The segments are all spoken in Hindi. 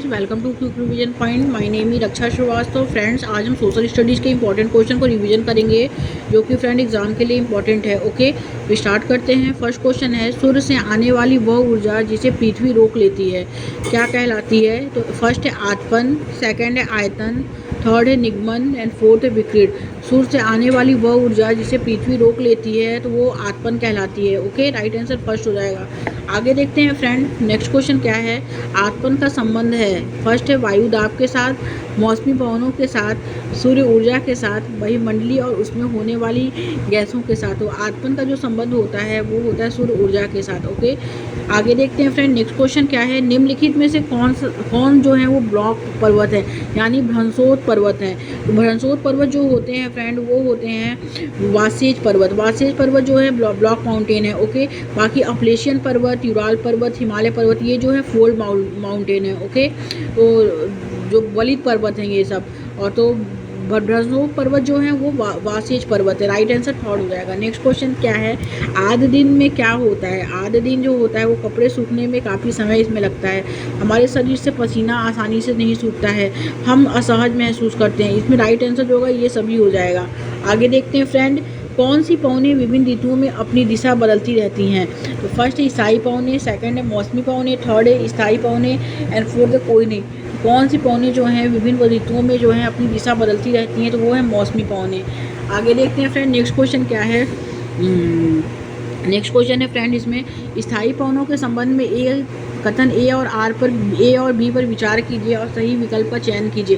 Welcome to quick revision point. My name is Raksha Shrivastava. Friends, आज हम सोशल स्टडीज़ के इंपॉर्टेंट क्वेश्चन को रिवीजन करेंगे जो कि फ्रेंड एग्जाम के लिए इंपॉर्टेंट है। ओके, तो स्टार्ट करते हैं। फर्स्ट क्वेश्चन है, सूर्य से आने वाली वह ऊर्जा जिसे पृथ्वी रोक लेती है क्या कहलाती है? तो फर्स्ट है आतपन, सेकेंड है आयतन, थर्ड है निगमन एंड फोर्थ है विकिरण। सूर्य से आने वाली वह ऊर्जा जिसे पृथ्वी रोक लेती है तो वो आतपन कहलाती है। ओके, राइट आंसर फर्स्ट हो जाएगा। आगे देखते हैं फ्रेंड, नेक्स्ट क्वेश्चन क्या है। आतपन का संबंध है, फर्स्ट है वायु दाब के साथ, मौसमी पवनों के साथ, सूर्य ऊर्जा के साथ, वायुमंडलीय और उसमें होने वाली गैसों के साथ। तो आतपन का जो संबंध होता है वो होता है सूर्य ऊर्जा के साथ। ओके, आगे देखते हैं फ्रेंड, नेक्स्ट क्वेश्चन क्या है। निम्नलिखित में से कौन जो है वो ब्लॉक पर्वत है, यानी भ्रंशोत पर्वत है। तो भ्रंशोत पर्वत जो होते हैं फ्रेंड वो होते हैं वासेज पर्वत। वासेज पर्वत जो है ब्लॉक माउंटेन है। ओके, बाकी अपलेशियन पर्वत, यूराल पर्वत, हिमालय पर्वत ये जो है फोल्ड माउंटेन है। ओके, तो जो वलित पर्वत हैं ये सब। और तो भ्रंशोत पर्वत जो है वो वासेज पर्वत है। राइट आंसर थर्ड हो जाएगा। नेक्स्ट क्वेश्चन क्या है। आधे दिन में क्या होता है? आधे दिन जो होता है वो कपड़े सूखने में काफ़ी समय इसमें लगता है। हमारे शरीर से पसीना आसानी से नहीं सूखता है, हम असहज महसूस करते हैं। इसमें राइट आंसर जो होगा ये सभी हो जाएगा। आगे देखते हैं फ्रेंड, कौन सी पवनें विभिन्न ऋतुओं में अपनी दिशा बदलती रहती हैं? तो फर्स्ट है स्थायी पवनें, सेकंड है मौसमी पवनें, थर्ड है स्थायी पवनें एंड फोर्थ है कोई नहीं। कौन सी पवनें जो हैं विभिन्न ऋतुओं में जो है अपनी दिशा बदलती रहती हैं? तो वो है मौसमी पवनें। आगे देखते हैं फ्रेंड, नेक्स्ट क्वेश्चन क्या है। नेक्स्ट क्वेश्चन है फ्रेंड, इसमें स्थायी पवनों के संबंध में ए कथन ए और बी पर विचार कीजिए और सही विकल्प का चयन कीजिए।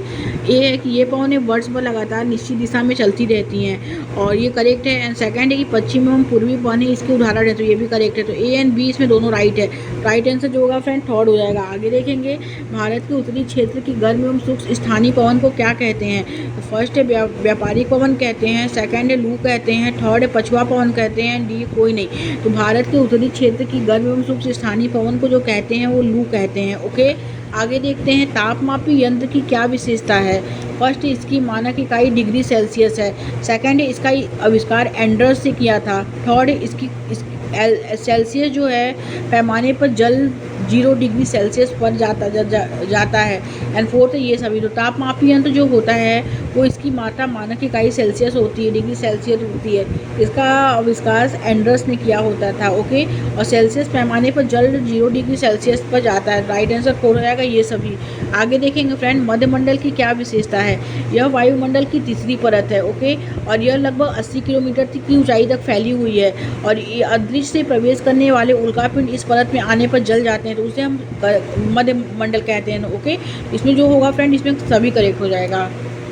ए है कि ये पवनें वर्ष भर लगातार निश्चित दिशा में चलती रहती हैं और ये करेक्ट है। एंड सेकंड है कि पश्चिमी एवं पूर्वी पवनें इसके उदाहरण है, तो ये भी करेक्ट है। तो ए एंड बी इसमें दोनों राइट है। राइट आंसर जो होगा फ्रेंड थर्ड हो जाएगा। आगे देखेंगे, भारत के उत्तरी क्षेत्र की गर्म एवं शुष्क स्थानीय पवन को क्या कहते हैं? तो फर्स्ट है व्यापारिक पवन कहते हैं, सेकंड है लू कहते हैं, थर्ड है पछुआ पवन कहते हैं, डी कोई नहीं। तो भारत के उत्तरी क्षेत्र की गर्म एवं शुष्क स्थानीय पवन को जो कहते हैं वो लू कहते हैं। ओके, आगे देखते हैं, तापमापी यंत्र की क्या विशेषता है? फर्स्ट इसकी मानक इकाई डिग्री सेल्सियस है, सेकंड इसका आविष्कार एंडर्स से किया था, थर्ड इसकी सेल्सियस जो है पैमाने पर जल 0 डिग्री सेल्सियस पर जाता है एंड फोर्थ है ये सभी। तो तापमापी यंत्र जो होता है वो इसकी मात्रा मानक इकाई सेल्सियस होती है, डिग्री सेल्सियस होती है। इसका आविष्कार एंडर्स ने किया होता था। ओके, और सेल्सियस पैमाने पर जल 0 डिग्री सेल्सियस पर जाता है। राइट आंसर फोर हो जाएगा ये सभी। आगे देखेंगे फ्रेंड, मध्यमंडल की क्या विशेषता है? यह वायुमंडल की तीसरी परत है। ओके, और यह लगभग 80 किलोमीटर की ऊंचाई तक फैली हुई है और अंतरिक्ष से प्रवेश करने वाले उल्कापिंड इस परत में आने पर जल जाते हैं, तो उसे हम मध्यमंडल कहते हैं। ओके, इसमें जो होगा फ्रेंड इसमें सभी करेक्ट हो जाएगा।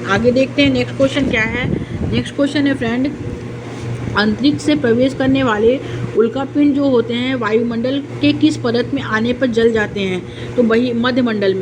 आगे देखते हैं, नेक्स्ट क्वेश्चन क्या है। नेक्स्ट क्वेश्चन है फ्रेंड, अंतरिक्ष से प्रवेश करने वाले उल्कापिंड जो होते हैं वायुमंडल के किस परत में आने पर जल जाते हैं? तो वही मध्यमंडल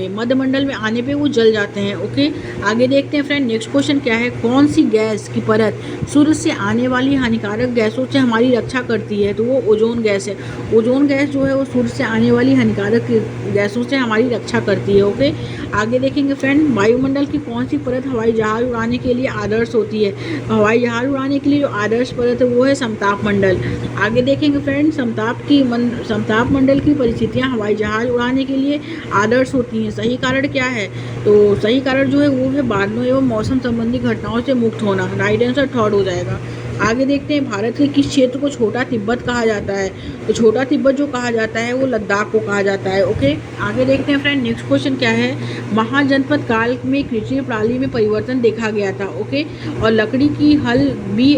में आने पे वो जल जाते हैं। ओके, आगे देखते हैं फ्रेंड, नेक्स्ट क्वेश्चन क्या है। कौन सी गैस की परत सूर्य से आने वाली हानिकारक गैसों से हमारी रक्षा करती है? तो वो ओजोन गैस है। ओजोन गैस जो है वो सूर्य से आने वाली हानिकारक गैसों से हमारी रक्षा करती है। ओके, आगे देखेंगे फ्रेंड, वायुमंडल की कौन सी परत हवाई जहाज उड़ाने के लिए आदर्श होती है? हवाई जहाज उड़ाने के लिए जो आदर्श परत है वो है समताप मंडल। आगे देखेंगे फ्रेंड, समताप मंडल की परिस्थितियां हवाई जहाज उड़ाने के लिए आदर्श होती हैं। सही कारण क्या है? तो सही कारण जो है वो है बादलों एवं मौसम संबंधी घटनाओं से मुक्त होना। राइट आंसर थर्ड हो जाएगा। आगे देखते हैं, भारत के किस क्षेत्र को छोटा तिब्बत कहा जाता है? तो छोटा तिब्बत जो कहा जाता है वो लद्दाख को कहा जाता है। ओके, आगे देखते हैं फ्रेंड, नेक्स्ट क्वेश्चन क्या है। महाजनपद काल में कृषि प्रणाली में परिवर्तन देखा गया था। ओके, और लकड़ी की हल भी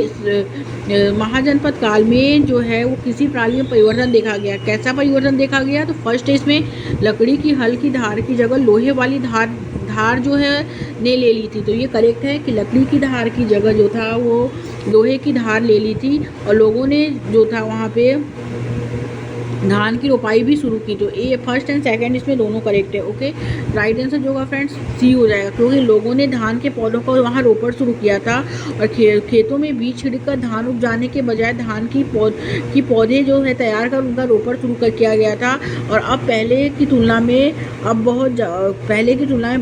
महाजनपद काल में जो है वो कृषि प्रणाली में परिवर्तन देखा गया। कैसा परिवर्तन देखा गया? तो फर्स्ट है इसमें लकड़ी की हल की धार की जगह लोहे वाली धार जो है ने ले ली थी। तो ये करेक्ट है कि लकड़ी की धार की जगह जो था वो लोहे की धार ले ली थी और लोगों ने जो था वहाँ पे धान की रोपाई भी शुरू की। तो ए फर्स्ट एंड सेकंड इसमें दोनों करेक्ट है। ओके, राइट आंसर जो होगा फ्रेंड्स सी हो जाएगा, क्योंकि लोगों ने धान के पौधों को वहाँ रोपण शुरू किया था और खेतों में बीज छिड़कर धान उपजाने के बजाय धान की पौधे जो है तैयार कर उनका रोपण शुरू किया गया था। और अब पहले की तुलना में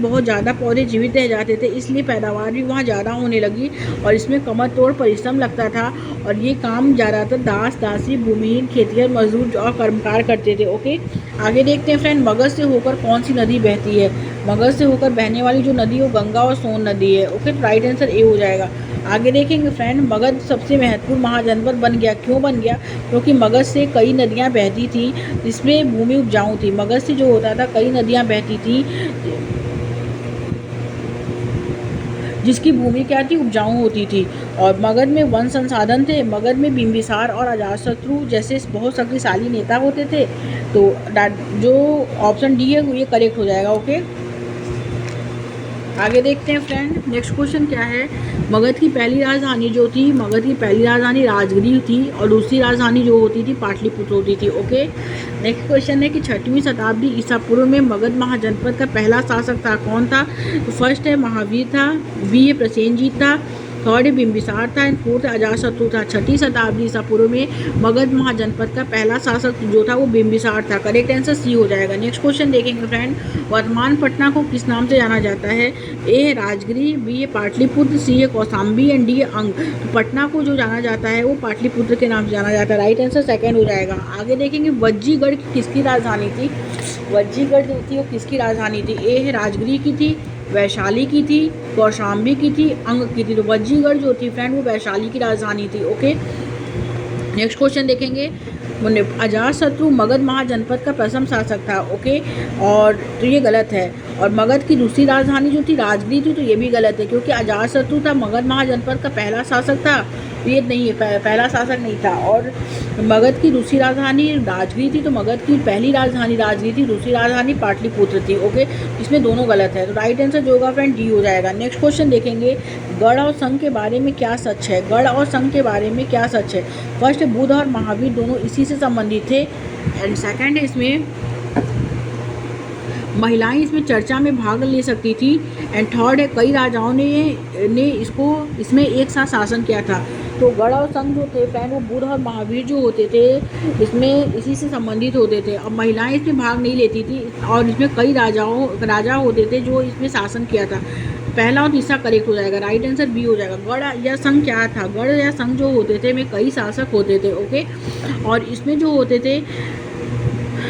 बहुत ज़्यादा पौधे जीवित रह जाते थे, इसलिए पैदावार भी वहाँ ज़्यादा होने लगी और इसमें कमर तोड़ परिश्रम लगता था और ये काम ज़्यादातर दास दासी भूमिहीन खेतिहर मजदूर और कर्मकार करते थे। ओके, आगे देखते हैं फ्रेंड, मगध से होकर कौन सी नदी बहती है? मगध से होकर बहने वाली जो नदी है वो गंगा और सोन नदी है। ओके, तो राइट आंसर ए हो जाएगा। आगे देखेंगे फ्रेंड, मगध सबसे महत्वपूर्ण महाजनपद बन गया, क्यों बन गया? क्योंकि मगध से कई नदियाँ बहती थी, इसमें भूमि उपजाऊ थी। मगध से जो होता था, कई नदियाँ बहती थी जिसकी भूमि क्या थी, उपजाऊ होती थी। और मगध में वन संसाधन थे। मगध में बिंबिसार और अजातशत्रु जैसे बहुत शक्तिशाली नेता होते थे। तो जो ऑप्शन डी है वो ये करेक्ट हो जाएगा। ओके, आगे देखते हैं फ्रेंड, नेक्स्ट क्वेश्चन क्या है। मगध की पहली राजधानी जो थी, मगध की पहली राजधानी राजगिरी थी और दूसरी राजधानी जो होती थी पाटलिपुत्र होती थी। ओके, नेक्स्ट क्वेश्चन है कि 6वीं शताब्दी ईसा पूर्व में मगध महाजनपद का पहला शासक था, कौन था? तो फर्स्ट है महावीर था, बी है प्रसेनजीत था, थर्ड बिंबिसार था एंड फोर्थ अजातशत्रु था। 6वीं शताब्दी ईसा पूर्व में मगध महाजनपद का पहला शासक जो था वो बिंबिसार था। करेक्ट आंसर सी हो जाएगा। नेक्स्ट क्वेश्चन देखेंगे फ्रेंड, वर्तमान पटना को किस नाम से जाना जाता है? ए है राजगिरी, बी है पाटलिपुत्र, सी है कौशाम्बी एंड डी है अंग। तो पटना को जो जाना जाता है वो पाटलिपुत्र के नाम से जाना जाता है। राइट आंसर सेकेंड हो जाएगा। आगे देखेंगे, वज्जीगढ़ किसकी राजधानी थी? वज्जीगढ़ जो थी वो किसकी राजधानी थी? ए है राजगिरी की थी, वैशाली की थी, कौशाम्बी की थी, अंग की थी। तो वज्जीगढ़ जो थी फ्रेंड वो वैशाली की राजधानी थी। ओके, नेक्स्ट क्वेश्चन देखेंगे, अजातशत्रु मगध महाजनपद का प्रथम शासक था। ओके, और तो ये गलत है। और मगध की दूसरी राजधानी जो थी राजगिरी थी, तो ये भी गलत है क्योंकि अजातशत्रु था मगध महाजनपद का पहला शासक था, तो ये नहीं है, पहला शासक नहीं था। और मगध की दूसरी राजधानी राजगिरी थी, तो मगध की पहली राजधानी राजगिरी थी, दूसरी राजधानी पाटलिपुत्र थी। ओके, इसमें दोनों गलत है, तो राइट आंसर जो होगा फ्रेंड डी हो जाएगा। नेक्स्ट क्वेश्चन देखेंगे, गढ़ और संघ के बारे में क्या सच है? गढ़ और संघ के बारे में क्या सच है? फर्स्ट, बुद्ध और महावीर दोनों इसी से संबंधित थे। एंड सेकंड, इसमें महिलाएं इसमें चर्चा में भाग ले सकती थी। एंड थर्ड है, कई राजाओं ने इसमें एक साथ शासन किया था। तो गढ़ और संघ जो थे फ्रेंड वो बुद्ध और महावीर जो होते थे इसमें इसी से संबंधित होते थे। और महिलाएं इसमें भाग नहीं लेती थी और इसमें कई राजा होते थे जो इसमें शासन किया था। पहला और तीसरा करेक्ट हो जाएगा। राइट आंसर बी हो जाएगा। गढ़ या संघ क्या था? गढ़ या संघ जो होते थे में कई शासक होते थे। ओके, और इसमें जो होते थे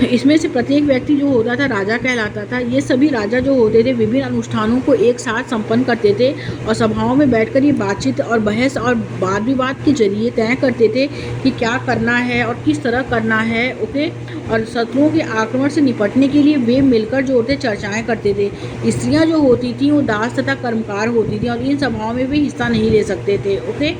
इसमें से प्रत्येक व्यक्ति जो होता था राजा कहलाता था। ये सभी राजा जो होते थे विभिन्न अनुष्ठानों को एक साथ संपन्न करते थे और सभाओं में बैठकर ये बातचीत और बहस और वाद विवाद के जरिए तय करते थे कि क्या करना है और किस तरह करना है। ओके, और शत्रुओं के आक्रमण से निपटने के लिए वे मिलकर जो होते चर्चाएं करते थे। स्त्रियां जो होती थी वो दास तथा कर्मकार होती थी और इन सभाओं में वे हिस्सा नहीं ले सकते थे। ओके,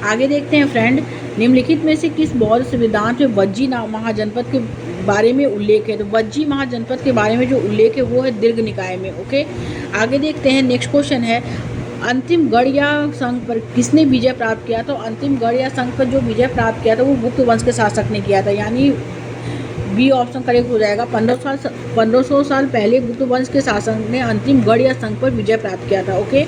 आगे देखते हैं फ्रेंड, निम्नलिखित में से किस बौद्ध संविधान में वज्जी महाजनपद के बारे में उल्लेख है? तो वज्जी महाजनपद के बारे में जो उल्लेख है वो है दीर्घ निकाय में। ओके, आगे देखते हैं, नेक्स्ट क्वेश्चन है, अंतिम गढ़ या संघ पर किसने विजय प्राप्त किया? तो अंतिम गढ़ या संघ पर जो विजय प्राप्त किया था वो गुप्त वंश के शासक ने किया था, यानी बी ऑप्शन करेक्ट हो जाएगा। 1500 साल पहले गुप्त वंश के शासक ने अंतिम गढ़ या संघ पर विजय प्राप्त किया था। ओके,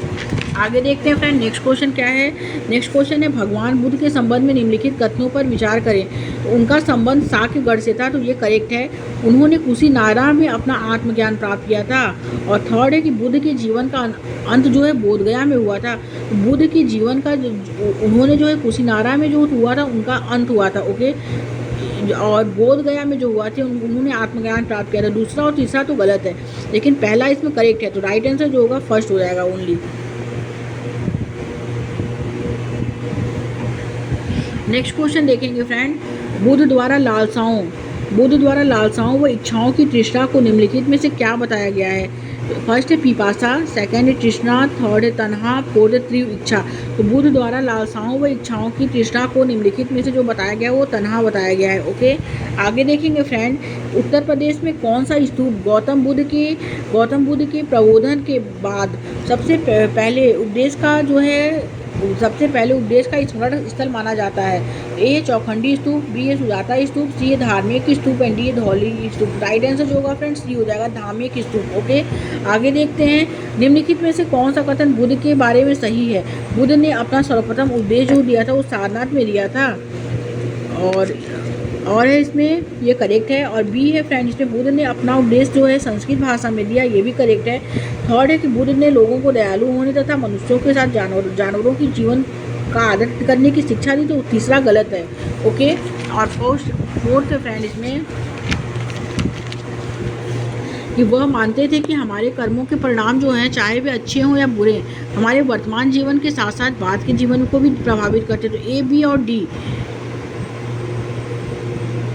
आगे देखते हैं फ्रेंड, नेक्स्ट क्वेश्चन क्या है। नेक्स्ट क्वेश्चन है, भगवान बुद्ध के संबंध में निम्नलिखित कथनों पर विचार करें। तो उनका संबंध साक्यगढ़ से था, तो ये करेक्ट है। उन्होंने कुशीनारा में अपना आत्मज्ञान प्राप्त किया था। और थर्ड है कि बुद्ध के जीवन का अंत जो है बोधगया में हुआ था। बुद्ध के जीवन का उन्होंने जो है कुशीनारा में जो हुआ था उनका अंत हुआ था। ओके, और बोधगया में जो हुआ थे उन्होंने आत्मज्ञान प्राप्त किया था। दूसरा और तीसरा तो गलत है, लेकिन पहला इसमें करेक्ट है, तो राइट आंसर जो होगा फर्स्ट हो जाएगा ओनली। नेक्स्ट क्वेश्चन देखेंगे फ्रेंड, बुद्ध द्वारा लालसाओं व इच्छाओं की तृष्णा को निम्नलिखित में से क्या बताया गया है? फर्स्ट है पिपासा, सेकंड है तृष्णा, थर्ड है तन्हा, फोर्थ है तीव्र इच्छा। तो बुद्ध द्वारा लालसाओं व इच्छाओं की तृष्णा को निम्नलिखित में से जो बताया गया वो तन्हा बताया गया है। ओके, आगे देखेंगे फ्रेंड, उत्तर प्रदेश में कौन सा स्तूप गौतम बुद्ध के प्रबोधन के बाद सबसे पहले उपदेश का स्मरण स्थल माना जाता है? ए चौखंडी स्तूप, बी है सुजाता स्तूप, सी है धार्मिक स्तूप एंड डी है धौली स्तूप। राइट आंसर जो होगा फ्रेंड्स सी हो जाएगा, धार्मिक स्तूप। ओके, आगे देखते हैं, निम्नलिखित में से कौन सा कथन बुद्ध के बारे में सही है? बुद्ध ने अपना सर्वप्रथम उपदेश जो दिया था वो सारनाथ में दिया था, और है इसमें ये करेक्ट है। और बी है फ्रेंड, इसमें बुद्ध ने अपना उपदेश जो है संस्कृत भाषा में दिया, ये भी करेक्ट है। थर्ड है कि बुद्ध ने लोगों को दयालु होने तथा मनुष्यों के साथ जानवरों की जीवन का आदर करने की शिक्षा दी, तो तीसरा गलत है। ओके, और फोर्थ है फ्रेंड, इसमें कि वह मानते थे कि हमारे कर्मों के परिणाम जो हैं, चाहे वे अच्छे हों या बुरे, हमारे वर्तमान जीवन के साथ साथ बाद के जीवन को भी प्रभावित करते। तो ए, बी और डी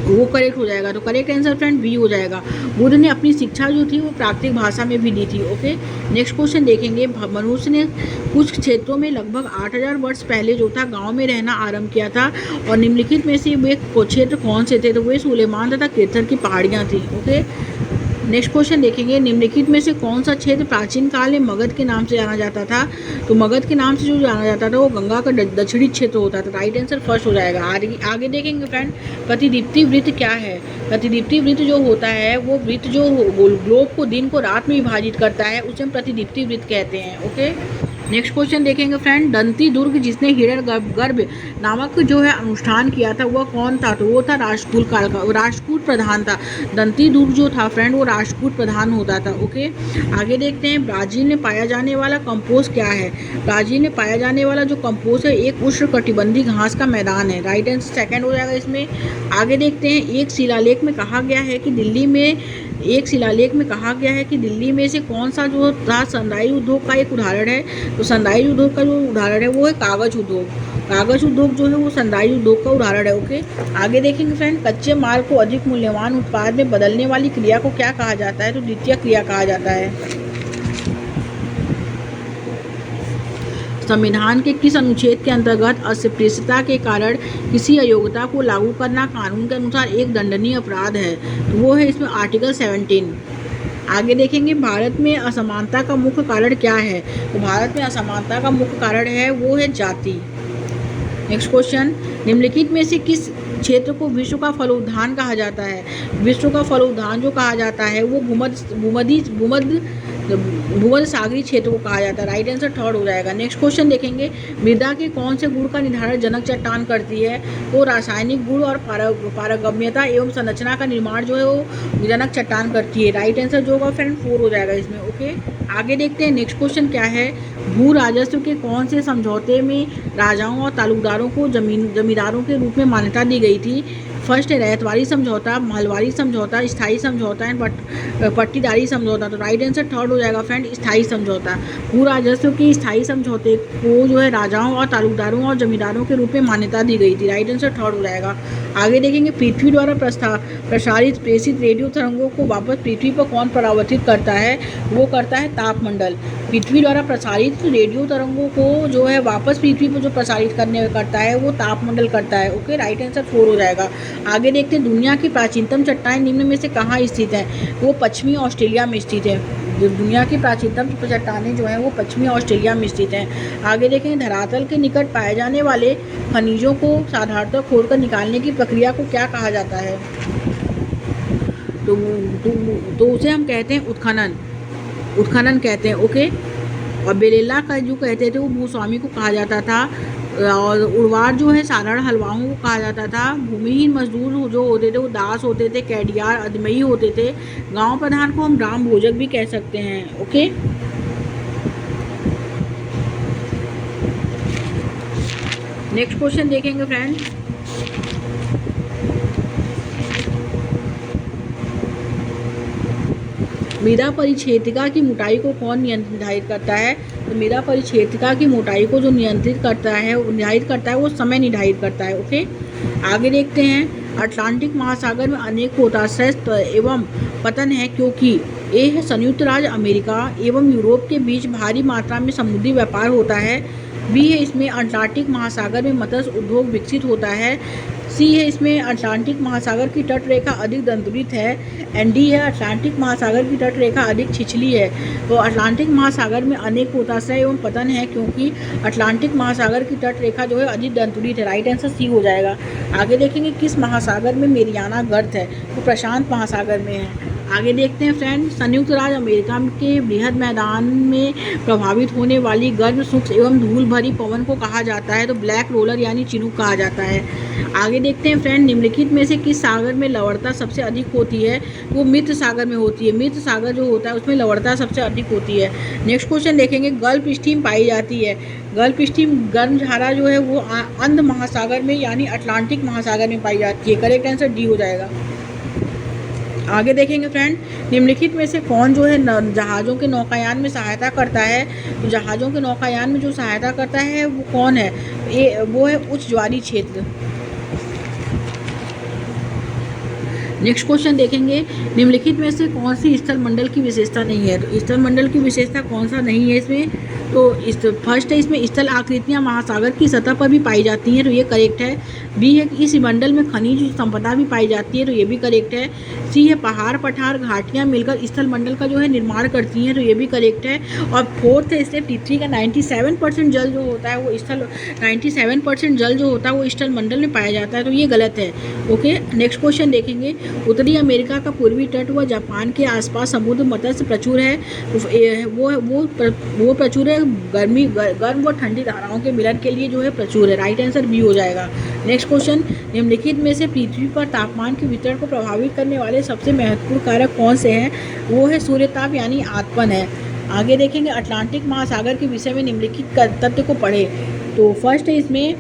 वो करेक्ट हो जाएगा। तो करेक्ट आंसर फ्रेंड बी हो जाएगा। बुद्ध ने अपनी शिक्षा जो थी वो प्राकृतिक भाषा में भी दी थी। ओके, नेक्स्ट क्वेश्चन देखेंगे। मनुष्य ने कुछ क्षेत्रों में लगभग 8000 वर्ष पहले जो था गांव में रहना आरंभ किया था, और निम्नलिखित में से वे क्षेत्र कौन से थे? तो वे सुलेमान तथा केसर की पहाड़ियाँ थी। ओके, नेक्स्ट क्वेश्चन देखेंगे। निम्नलिखित में से कौन सा क्षेत्र प्राचीन काल में मगध के नाम से जाना जाता था? तो मगध के नाम से जो जाना जाता था वो गंगा का दक्षिणी क्षेत्र होता था। राइट आंसर फर्स्ट हो जाएगा। आगे देखेंगे फ्रेंड, प्रतिदीप्ति वृत्त क्या है? प्रतिदीप्ति वृत्त जो होता है वो वृत्त जो ग्लोब को दिन को रात में विभाजित करता है उसे हम प्रतिदीप्ति वृत्त कहते हैं। ओके, नेक्स्ट क्वेश्चन देखेंगे फ्रेंड। दंती दुर्ग जिसने हिरण्यगर्भ नामक जो है अनुष्ठान किया था वह कौन था? तो वो था राष्ट्रकूट काल का, राष्ट्रकूट प्रधान था। दंती दुर्ग जो था फ्रेंड वो राष्ट्रकूट प्रधान होता था। ओके, आगे देखते हैं। ब्राजील में पाया जाने वाला कंपोज क्या है? ब्राजील में पाया जाने वाला जो कंपोज है एक उष्णकटिबंधीय घास का मैदान है। राइट आंसर सेकंड हो जाएगा इसमें। आगे देखते हैं। एक शिलालेख में कहा गया है कि दिल्ली में से कौन सा जो था संदाई उद्योग का एक उदाहरण है? तो संदाई उद्योग का जो उदाहरण है वो है कागज उद्योग। कागज उद्योग जो है वो संदाई उद्योग का उदाहरण है। ओके, आगे देखेंगे फ्रेंड। कच्चे माल को अधिक मूल्यवान उत्पाद में बदलने वाली क्रिया को क्या कहा जाता है? तो द्वितीय क्रिया कहा जाता है। संविधान के किस अनुच्छेद के अंतर्गत अस्पृश्यता के कारण किसी अयोग्यता को लागू करना कानून के अनुसार एक दंडनीय अपराध है? तो वो है इसमें आर्टिकल 17। आगे देखेंगे। भारत में असमानता का मुख्य कारण क्या है? तो भारत में असमानता का मुख्य कारण है वो है जाति। Next question. निम्नलिखित में से किस क्षेत्र को विश्व का फलोद्यान कहा जाता है? विश्व का फलोद्यान जो कहा जाता है वो भूमध्य सागरीय क्षेत्र को कहा जाता है। राइट आंसर थर्ड हो जाएगा। नेक्स्ट क्वेश्चन देखेंगे। मृदा के कौन से गुण का निर्धारण जनक चट्टान करती है? तो रासायनिक गुण और पारगम्यता एवं संरचना का निर्माण जो है वो जनक चट्टान करती है। राइट आंसर जो होगा फ्रेंड 4 हो जाएगा इसमें। ओके, आगे देखते हैं। नेक्स्ट क्वेश्चन क्या है? भू राजस्व के कौन से समझौते में राजाओं और तालुकदारों को जमींदारों के रूप में मान्यता दी गई थी? फर्स्ट है रैयतवाड़ी समझौता, महलवाड़ी समझौता, स्थायी समझौता एंड पट्टीदारी समझौता। तो राइट आंसर थर्ड हो जाएगा फ्रेंड, स्थायी समझौता। भू राजस्व के स्थायी समझौते को जो है राजाओं और तालुकदारों और जमींदारों के रूप में मान्यता दी गई थी। राइट आंसर थर्ड हो जाएगा। आगे देखेंगे। पृथ्वी द्वारा प्रेषित रेडियो तरंगों को वापस पृथ्वी पर कौन परावर्तित करता है? वो करता है तापमंडल। पृथ्वी द्वारा प्रसारित रेडियो तरंगों को जो है वापस पृथ्वी पर जो प्रसारित करता है वो तापमंडल करता है। ओके, राइट आंसर 4 हो जाएगा। आगे देखते हैं। दुनिया की प्राचीनतम चट्टान निम्न में से कहाँ स्थित है? वो पश्चिमी ऑस्ट्रेलिया में स्थित है। जो दुनिया की प्राचीनतम चट्टानें जो हैं वो पश्चिमी ऑस्ट्रेलिया में स्थित हैं। आगे देखें। धरातल के निकट पाए जाने वाले खनिजों को साधारणतः खोदकर निकालने की प्रक्रिया को क्या कहा जाता है? तो उसे हम कहते हैं उत्खनन कहते हैं। ओके, और बेलेला का जो कहते थे वो भूस्वामी को कहा जाता था, और उड़वार जो है साधारण हलवाओं को कहा जाता था। भूमिहीन मजदूर जो होते थे वो दास होते थे, कैडियार अदमई होते थे। गांव प्रधान को हम ग्राम भोजक भी कह सकते हैं। ओके, नेक्स्ट क्वेश्चन देखेंगे फ्रेंड। मृदा परिक्षेत्रिका की मोटाई को कौन निर्धारित करता है? तो मृदा परिक्षेत्रिका की मोटाई को जो निर्धारित करता है वो समय निर्धारित करता है। ओके, आगे देखते हैं। अटलांटिक महासागर में अनेक पोताश्रय एवं पतन है क्योंकि ए है संयुक्त राज्य अमेरिका एवं यूरोप के बीच भारी मात्रा में समुद्री व्यापार होता है। बी है इसमें अटलांटिक महासागर में मत्स्य उद्योग विकसित होता है। सी है इसमें अटलांटिक महासागर की तट रेखा अधिक दंतुरित है। एंड डी है अटलांटिक महासागर की तट रेखा अधिक छिछली है। तो अटलांटिक महासागर में अनेक पोताश्रय एवं पतन है क्योंकि अटलांटिक महासागर की तट रेखा जो है अधिक दंतुरित है। राइट आंसर सी हो जाएगा। आगे देखेंगे। किस महासागर में मेरियाना गर्त है? तो प्रशांत महासागर में है। आगे देखते हैं फ्रेंड। संयुक्त राज्य अमेरिका के बृहद मैदान में प्रभावित होने वाली गर्म शुष्क एवं धूल भरी पवन को कहा जाता है? तो ब्लैक रोलर यानी चिनूक कहा जाता है। आगे देखते हैं फ्रेंड। निम्नलिखित में से किस सागर में लवणता सबसे अधिक होती है? वो मित्र सागर में होती है। मित्र सागर जो होता है उसमें लवणता सबसे अधिक होती है। नेक्स्ट क्वेश्चन देखेंगे। गल्फ स्ट्रीम पाई जाती है। गल्फ स्ट्रीम गर्म धारा जो है वो अंध महासागर में यानी अटलांटिक महासागर में पाई जाती है। करेक्ट आंसर डी हो जाएगा। आगे देखेंगे फ्रेंड, निम्नलिखित में से कौन जो है जहाज़ों के नौकायान में सहायता करता है। तो जहाज़ों के नौकायान में जो सहायता करता है वो कौन है, वो है उच्च ज्वारीय क्षेत्र। नेक्स्ट क्वेश्चन देखेंगे, निम्नलिखित में से कौन सी स्थल मंडल की विशेषता नहीं है। तो स्थल मंडल की विशेषता कौन सा नहीं है इसमें, तो फर्स्ट है इसमें स्थल आकृतियाँ महासागर की सतह पर भी पाई जाती हैं, तो ये करेक्ट है। बी है कि इस मंडल में खनिज संपदा भी पाई जाती है, तो ये भी करेक्ट है। सी है पहाड़ पठार घाटियाँ मिलकर स्थल मंडल का जो है निर्माण करती हैं, तो ये भी करेक्ट है। और फोर्थ है इसमें पृथ्वी का 97% जल जो होता है वो स्थल 97% जल जो होता है वो स्थल मंडल में पाया जाता है, तो ये गलत है। ओके, नेक्स्ट क्वेश्चन देखेंगे, उत्तरी अमेरिका का पूर्वी तट व जापान के आसपास समुद्र मत्स्य प्रचुर है। वो प्रचुर है गर्म व ठंडी धाराओं के मिलन के लिए जो है प्रचुर है। राइट आंसर बी हो जाएगा। नेक्स्ट क्वेश्चन, निम्नलिखित में से पृथ्वी पर तापमान के वितरण को प्रभावित करने वाले सबसे महत्वपूर्ण कारक कौन से हैं। वो है सूर्यताप यानी आतपन है। आगे देखेंगे, अटलांटिक महासागर के विषय में निम्नलिखित तथ्य को पढ़े। तो फर्स्ट है इसमें,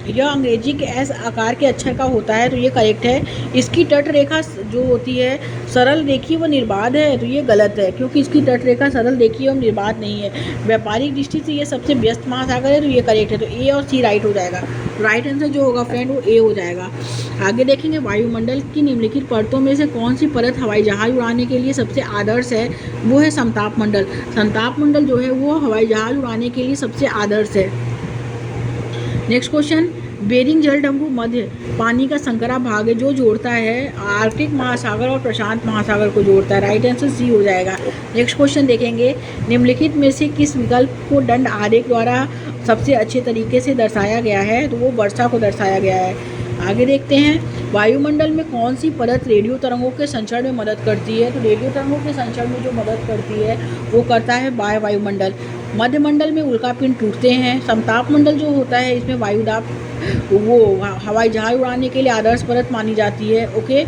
यह अंग्रेजी के एस आकार के अक्षर का होता है, तो ये करेक्ट है। इसकी तट रेखा जो होती है सरल रेखीय व निर्बाध है, तो ये गलत है क्योंकि इसकी तट रेखा सरल रेखीय व निर्बाध नहीं है। व्यापारिक दृष्टि से ये सबसे व्यस्त महासागर है, तो ये करेक्ट है। तो ए और सी राइट हो जाएगा। राइट आंसर जो होगा फ्रेंड वो ए हो जाएगा। आगे देखेंगे, वायुमंडल की निम्नलिखित परतों में से कौन सी परत हवाई जहाज उड़ाने के लिए सबसे आदर्श है। वो है समताप मंडल। समताप मंडल जो है वो हवाई जहाज उड़ाने के लिए सबसे आदर्श है। नेक्स्ट क्वेश्चन, बेरिंग जलडंबू मध्य पानी का संकरा भाग है जो जोड़ता है आर्कटिक महासागर और प्रशांत महासागर को जोड़ता है। राइट आंसर सी हो जाएगा। नेक्स्ट क्वेश्चन देखेंगे, निम्नलिखित में से किस विकल्प को दंड आरेख द्वारा सबसे अच्छे तरीके से दर्शाया गया है। तो वो वर्षा को दर्शाया गया है। आगे देखते हैं, वायुमंडल में कौन सी परत रेडियो तरंगों के संचरण में मदद करती है। तो रेडियो तरंगों के संचरण में जो मदद करती है वो करता है बाह्य वायुमंडल। मध्यमंडल में उल्कापिंड टूटते हैं। समताप मंडल जो होता है इसमें वायुदाब वो हवाई जहाज उड़ाने के लिए आदर्श परत मानी जाती है। ओके,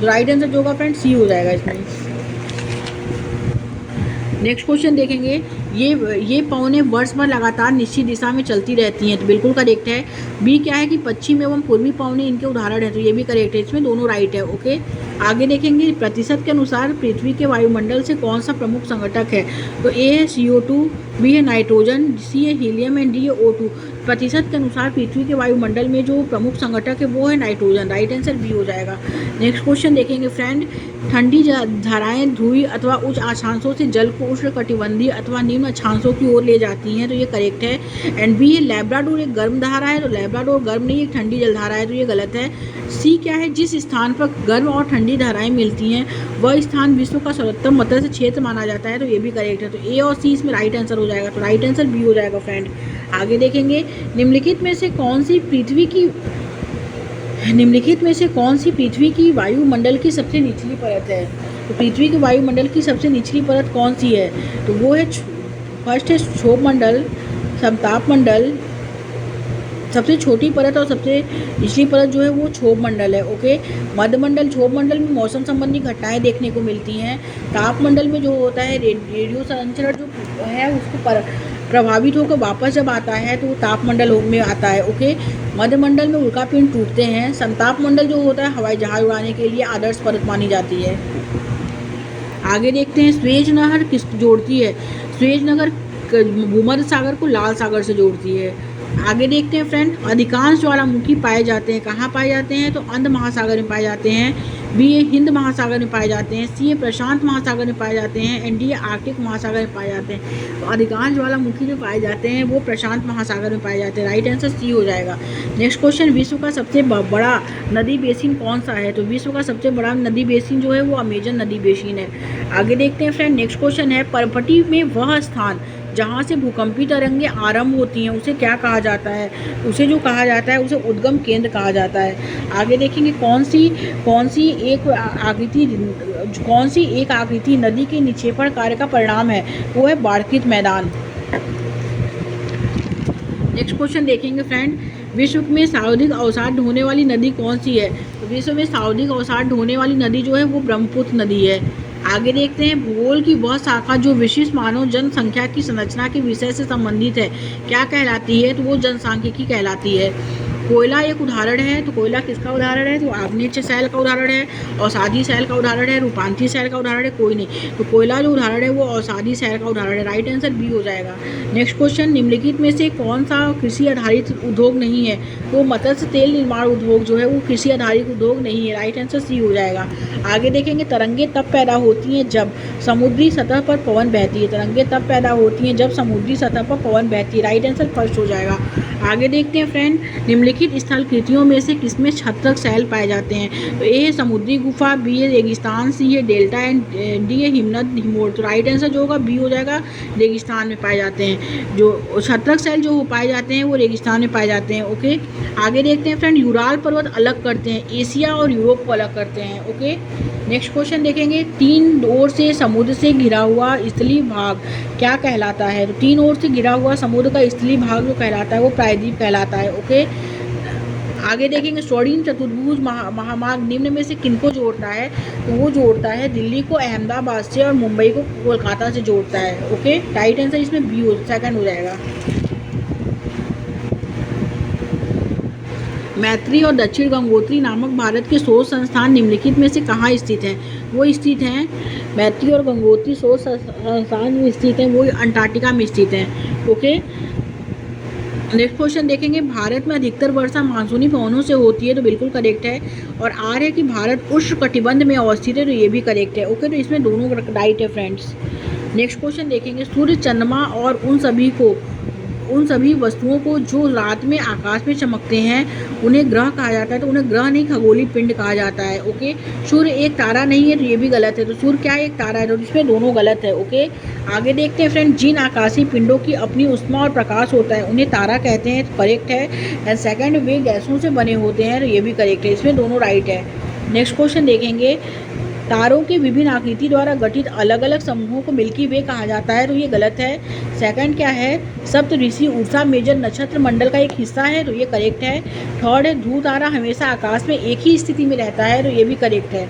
राइट आंसर जो होगा फ्रेंड सी हो जाएगा इसमें। नेक्स्ट क्वेश्चन देखेंगे, ये पवनें वर्ष भर लगातार निश्चित दिशा में चलती रहती हैं, तो बिल्कुल करेक्ट है। बी क्या है कि पश्चिम एवं पूर्वी पवनें इनके उदाहरण है, तो ये भी करेक्ट है। इसमें दोनों राइट है। ओके, आगे देखेंगे, प्रतिशत के अनुसार पृथ्वी के वायुमंडल से कौन सा प्रमुख संघटक है। तो ए है CO2, बी है नाइट्रोजन, सी है हीलियम एंड डी है O2। प्रतिशत के अनुसार पृथ्वी के वायुमंडल में जो प्रमुख संघटक है वो है नाइट्रोजन। राइट आंसर बी हो जाएगा। नेक्स्ट क्वेश्चन देखेंगे फ्रेंड, ठंडी धाराएं ध्रुवीय अथवा उच्च अक्षांशों से जल को उष्णकटिबंधीय अथवा निम्न अक्षांशों की ओर ले जाती हैं, तो ये करेक्ट है। एंड बी है लैब्राडोर एक गर्म धारा है, तो लैब्राडोर गर्म नहीं, एक ठंडी जलधारा है, तो ये गलत है। सी क्या है, जिस स्थान पर गर्म और ठंडी धाराएं मिलती हैं वह स्थान विश्व का सर्वोत्तम मत्स्य क्षेत्र माना जाता है, तो ये भी करेक्ट है। तो ए और सी इसमें राइट आंसर हो जाएगा। तो राइट आंसर बी हो जाएगा फ्रेंड। आगे देखेंगे, निम्नलिखित में से कौन सी पृथ्वी की वायुमंडल की सबसे निचली परत है। तो पृथ्वी के वायुमंडल की सबसे निचली परत कौन सी है। तो वो है फर्स्ट है क्षोभ मंडल, समताप मंडल, सबसे छोटी परत और सबसे निचली परत जो है वो क्षोभ मंडल है। ओके, मध्यमंडल क्षोभ मंडल में मौसम संबंधी घटनाएं देखने को मिलती हैं। तापमंडल में जो होता है रेडियो संचरण जो है उसको प्रभावित होकर वापस जब आता है तो वो तापमंडल में आता है। ओके, मध्यमंडल में उल्कापिंड टूटते हैं। समताप मंडल जो होता है हवाई जहाज उड़ाने के लिए आदर्श परत मानी जाती है। आगे देखते हैं, स्वेज नहर किस जोड़ती है। स्वेज नहर भूमध्य सागर को लाल सागर से जोड़ती है। आगे देखते हैं फ्रेंड, अधिकांश ज्वालामुखी पाए जाते हैं कहाँ पाए जाते हैं। तो अंध महासागर में पाए जाते हैं। बी ए हिंद महासागर में पाए जाते हैं। सी ए प्रशांत महासागर में पाए जाते हैं। एंड डी ए आर्कटिक महासागर में पाए जाते हैं। तो अधिकांश ज्वालामुखी जो पाए जाते हैं वो प्रशांत महासागर में पाए जाते हैं। राइट आंसर सी हो जाएगा। नेक्स्ट क्वेश्चन, विश्व का सबसे बड़ा नदी बेसिन कौन सा है। तो विश्व का सबसे बड़ा नदी बेसिन जो है वो अमेजन नदी बेसिन है। आगे देखते हैं फ्रेंड, नेक्स्ट क्वेश्चन है, पर्वती में वह स्थान जहाँ से भूकंपी तरंगें आरंभ होती हैं उसे क्या कहा जाता है। उसे जो कहा जाता है उसे उद्गम केंद्र कहा जाता है। आगे देखेंगे, कौन सी एक आकृति नदी के निक्षेपण कार्य का परिणाम है। वो है बाढ़कृत मैदान। नेक्स्ट क्वेश्चन देखेंगे फ्रेंड, विश्व में सर्वाधिक अवसाद ढोने वाली नदी कौन सी है। तो विश्व में सर्वाधिक अवसाद ढोने वाली नदी जो है वो ब्रह्मपुत्र नदी है। आगे देखते हैं, भूगोल की वह शाखा जो विशिष्ट मानव जनसंख्या की संरचना के विषय से संबंधित है क्या कहलाती है। तो वो जनसांख्यिकी कहलाती है। कोयला एक उदाहरण है, तो कोयला किसका उदाहरण है? तो आग्नेय सेल का उदाहरण है, अवसादी सेल का उदाहरण है, रूपांतरित सेल का उदाहरण है, कोई नहीं। तो कोयला जो उदाहरण है वो अवसादी सेल का उदाहरण है। राइट आंसर बी हो जाएगा। नेक्स्ट क्वेश्चन, निम्नलिखित में से कौन सा कृषि आधारित उद्योग नहीं है? वो मत्स्य तेल निर्माण उद्योग जो है वो कृषि आधारित उद्योग नहीं है। राइट आंसर सी हो जाएगा। आगे देखेंगे, तरंगे तब पैदा होती हैं जब समुद्री सतह पर पवन बहती है। तरंगे तब पैदा होती हैं जब समुद्री सतह पर पवन बहती है। राइट आंसर फर्स्ट हो जाएगा। आगे देखते हैं फ्रेंड, निम्नलिखित स्थल कृतियों में से किसमें छत्रक शैल पाए जाते हैं? तो ए है समुद्री गुफा, बी है रेगिस्तान, सी है डेल्टा एंड डी है हिमनद हिमोर। तो राइट आंसर जो होगा बी हो जाएगा, रेगिस्तान में पाए जाते हैं। जो छत्रक शैल जो पाए जाते हैं वो रेगिस्तान में पाए जाते हैं। ओके, आगे देखते हैं फ्रेंड, यूराल पर्वत अलग करते हैं, एशिया और यूरोप को अलग करते हैं। ओके, नेक्स्ट क्वेश्चन देखेंगे, तीन ओर से समुद्र से घिरा हुआ स्थलीय भाग क्या कहलाता है? तो तीन ओर से घिरा हुआ समुद्र का स्थलीय भाग जो कहलाता है वो प्रायद्वीप कहलाता है। ओके, आगे देखेंगे, स्वर्णिम चतुर्भुज महामार्ग निम्न में से किनको जोड़ता है? तो वो जोड़ता है दिल्ली को अहमदाबाद से और मुंबई को कोलकाता से जोड़ता है। ओके, राइट आंसर इसमें बी हो सेकंड हो जाएगा। मैत्री और दक्षिण गंगोत्री नामक भारत के शोध संस्थान निम्नलिखित में से कहाँ स्थित हैं? वो स्थित हैं, मैत्री और गंगोत्री शोध संस्थान में स्थित हैं, वो अंटार्कटिका में स्थित हैं। ओके, नेक्स्ट क्वेश्चन देखेंगे, भारत में अधिकतर वर्षा मानसूनी पवनों से होती है। तो बिल्कुल करेक्ट है। और आर है कि भारत उष्ण कटिबंध में अवस्थित है। तो ये भी करेक्ट है। ओके, तो इसमें दोनों राइट है फ्रेंड्स। नेक्स्ट क्वेश्चन देखेंगे, सूर्य, चंद्रमा और उन सभी वस्तुओं को जो रात में आकाश में चमकते हैं उन्हें ग्रह कहा जाता है। तो उन्हें ग्रह नहीं, खगोलीय पिंड कहा जाता है। ओके, सूर्य एक तारा नहीं है, तो ये भी गलत है। तो सूर्य क्या है? एक तारा है। तो इसमें दोनों गलत है। ओके, आगे देखते हैं फ्रेंड, जिन आकाशीय पिंडों की अपनी ऊष्मा और प्रकाश होता है उन्हें तारा कहते हैं। तो करेक्ट है। एंड सेकंड, वे गैसों से बने होते हैं। तो ये भी करेक्ट है। इसमें दोनों राइट है। नेक्स्ट क्वेश्चन देखेंगे, तारों के विभिन्न आकृति द्वारा गठित अलग अलग समूहों को मिल्की वे कहा जाता है। तो ये गलत है। सेकंड क्या है? सप्त ऋषि उर्सा मेजर नक्षत्र मंडल का एक हिस्सा है। तो ये करेक्ट है। थर्ड है, ध्रुव तारा हमेशा आकाश में एक ही स्थिति में रहता है। तो ये भी करेक्ट है।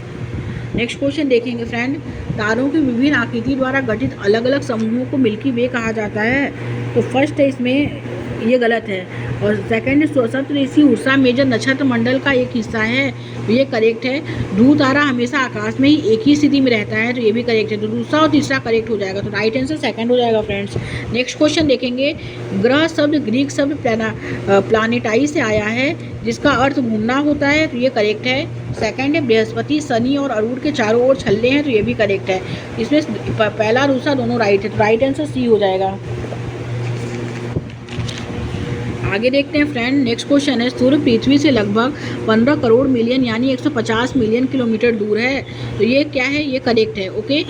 नेक्स्ट क्वेश्चन देखेंगे फ्रेंड, तारों की विभिन्न आकृति द्वारा गठित अलग अलग समूहों को मिल्की वे कहा जाता है। तो फर्स्ट है इसमें, ये गलत है। और सेकंड, सप्तऋषि उर्सा मेजर नक्षत्र मंडल का एक हिस्सा है। तो ये करेक्ट है। ध्रुव तारा हमेशा आकाश में ही एक ही स्थिति में रहता है। तो ये भी करेक्ट है। तो दूसरा और तीसरा करेक्ट हो जाएगा। तो राइट आंसर सेकंड हो जाएगा फ्रेंड्स। नेक्स्ट क्वेश्चन देखेंगे, ग्रह शब्द ग्रीक शब्द प्लानेटाई से आया है जिसका अर्थ घूमना होता है। तो ये करेक्ट है। सेकंड है, बृहस्पति, शनि और अरुण के चारों ओर छल्ले हैं। तो ये भी करेक्ट है। इसमें पहला दूसरा दोनों राइट है। तो राइट आंसर सी हो जाएगा। आगे देखते हैं फ्रेंड, नेक्स्ट क्वेश्चन है, सूर्य पृथ्वी से लगभग 15 करोड़ मिलियन यानी 150 मिलियन किलोमीटर दूर है। तो ये क्या है? ये करेक्ट है। ओके,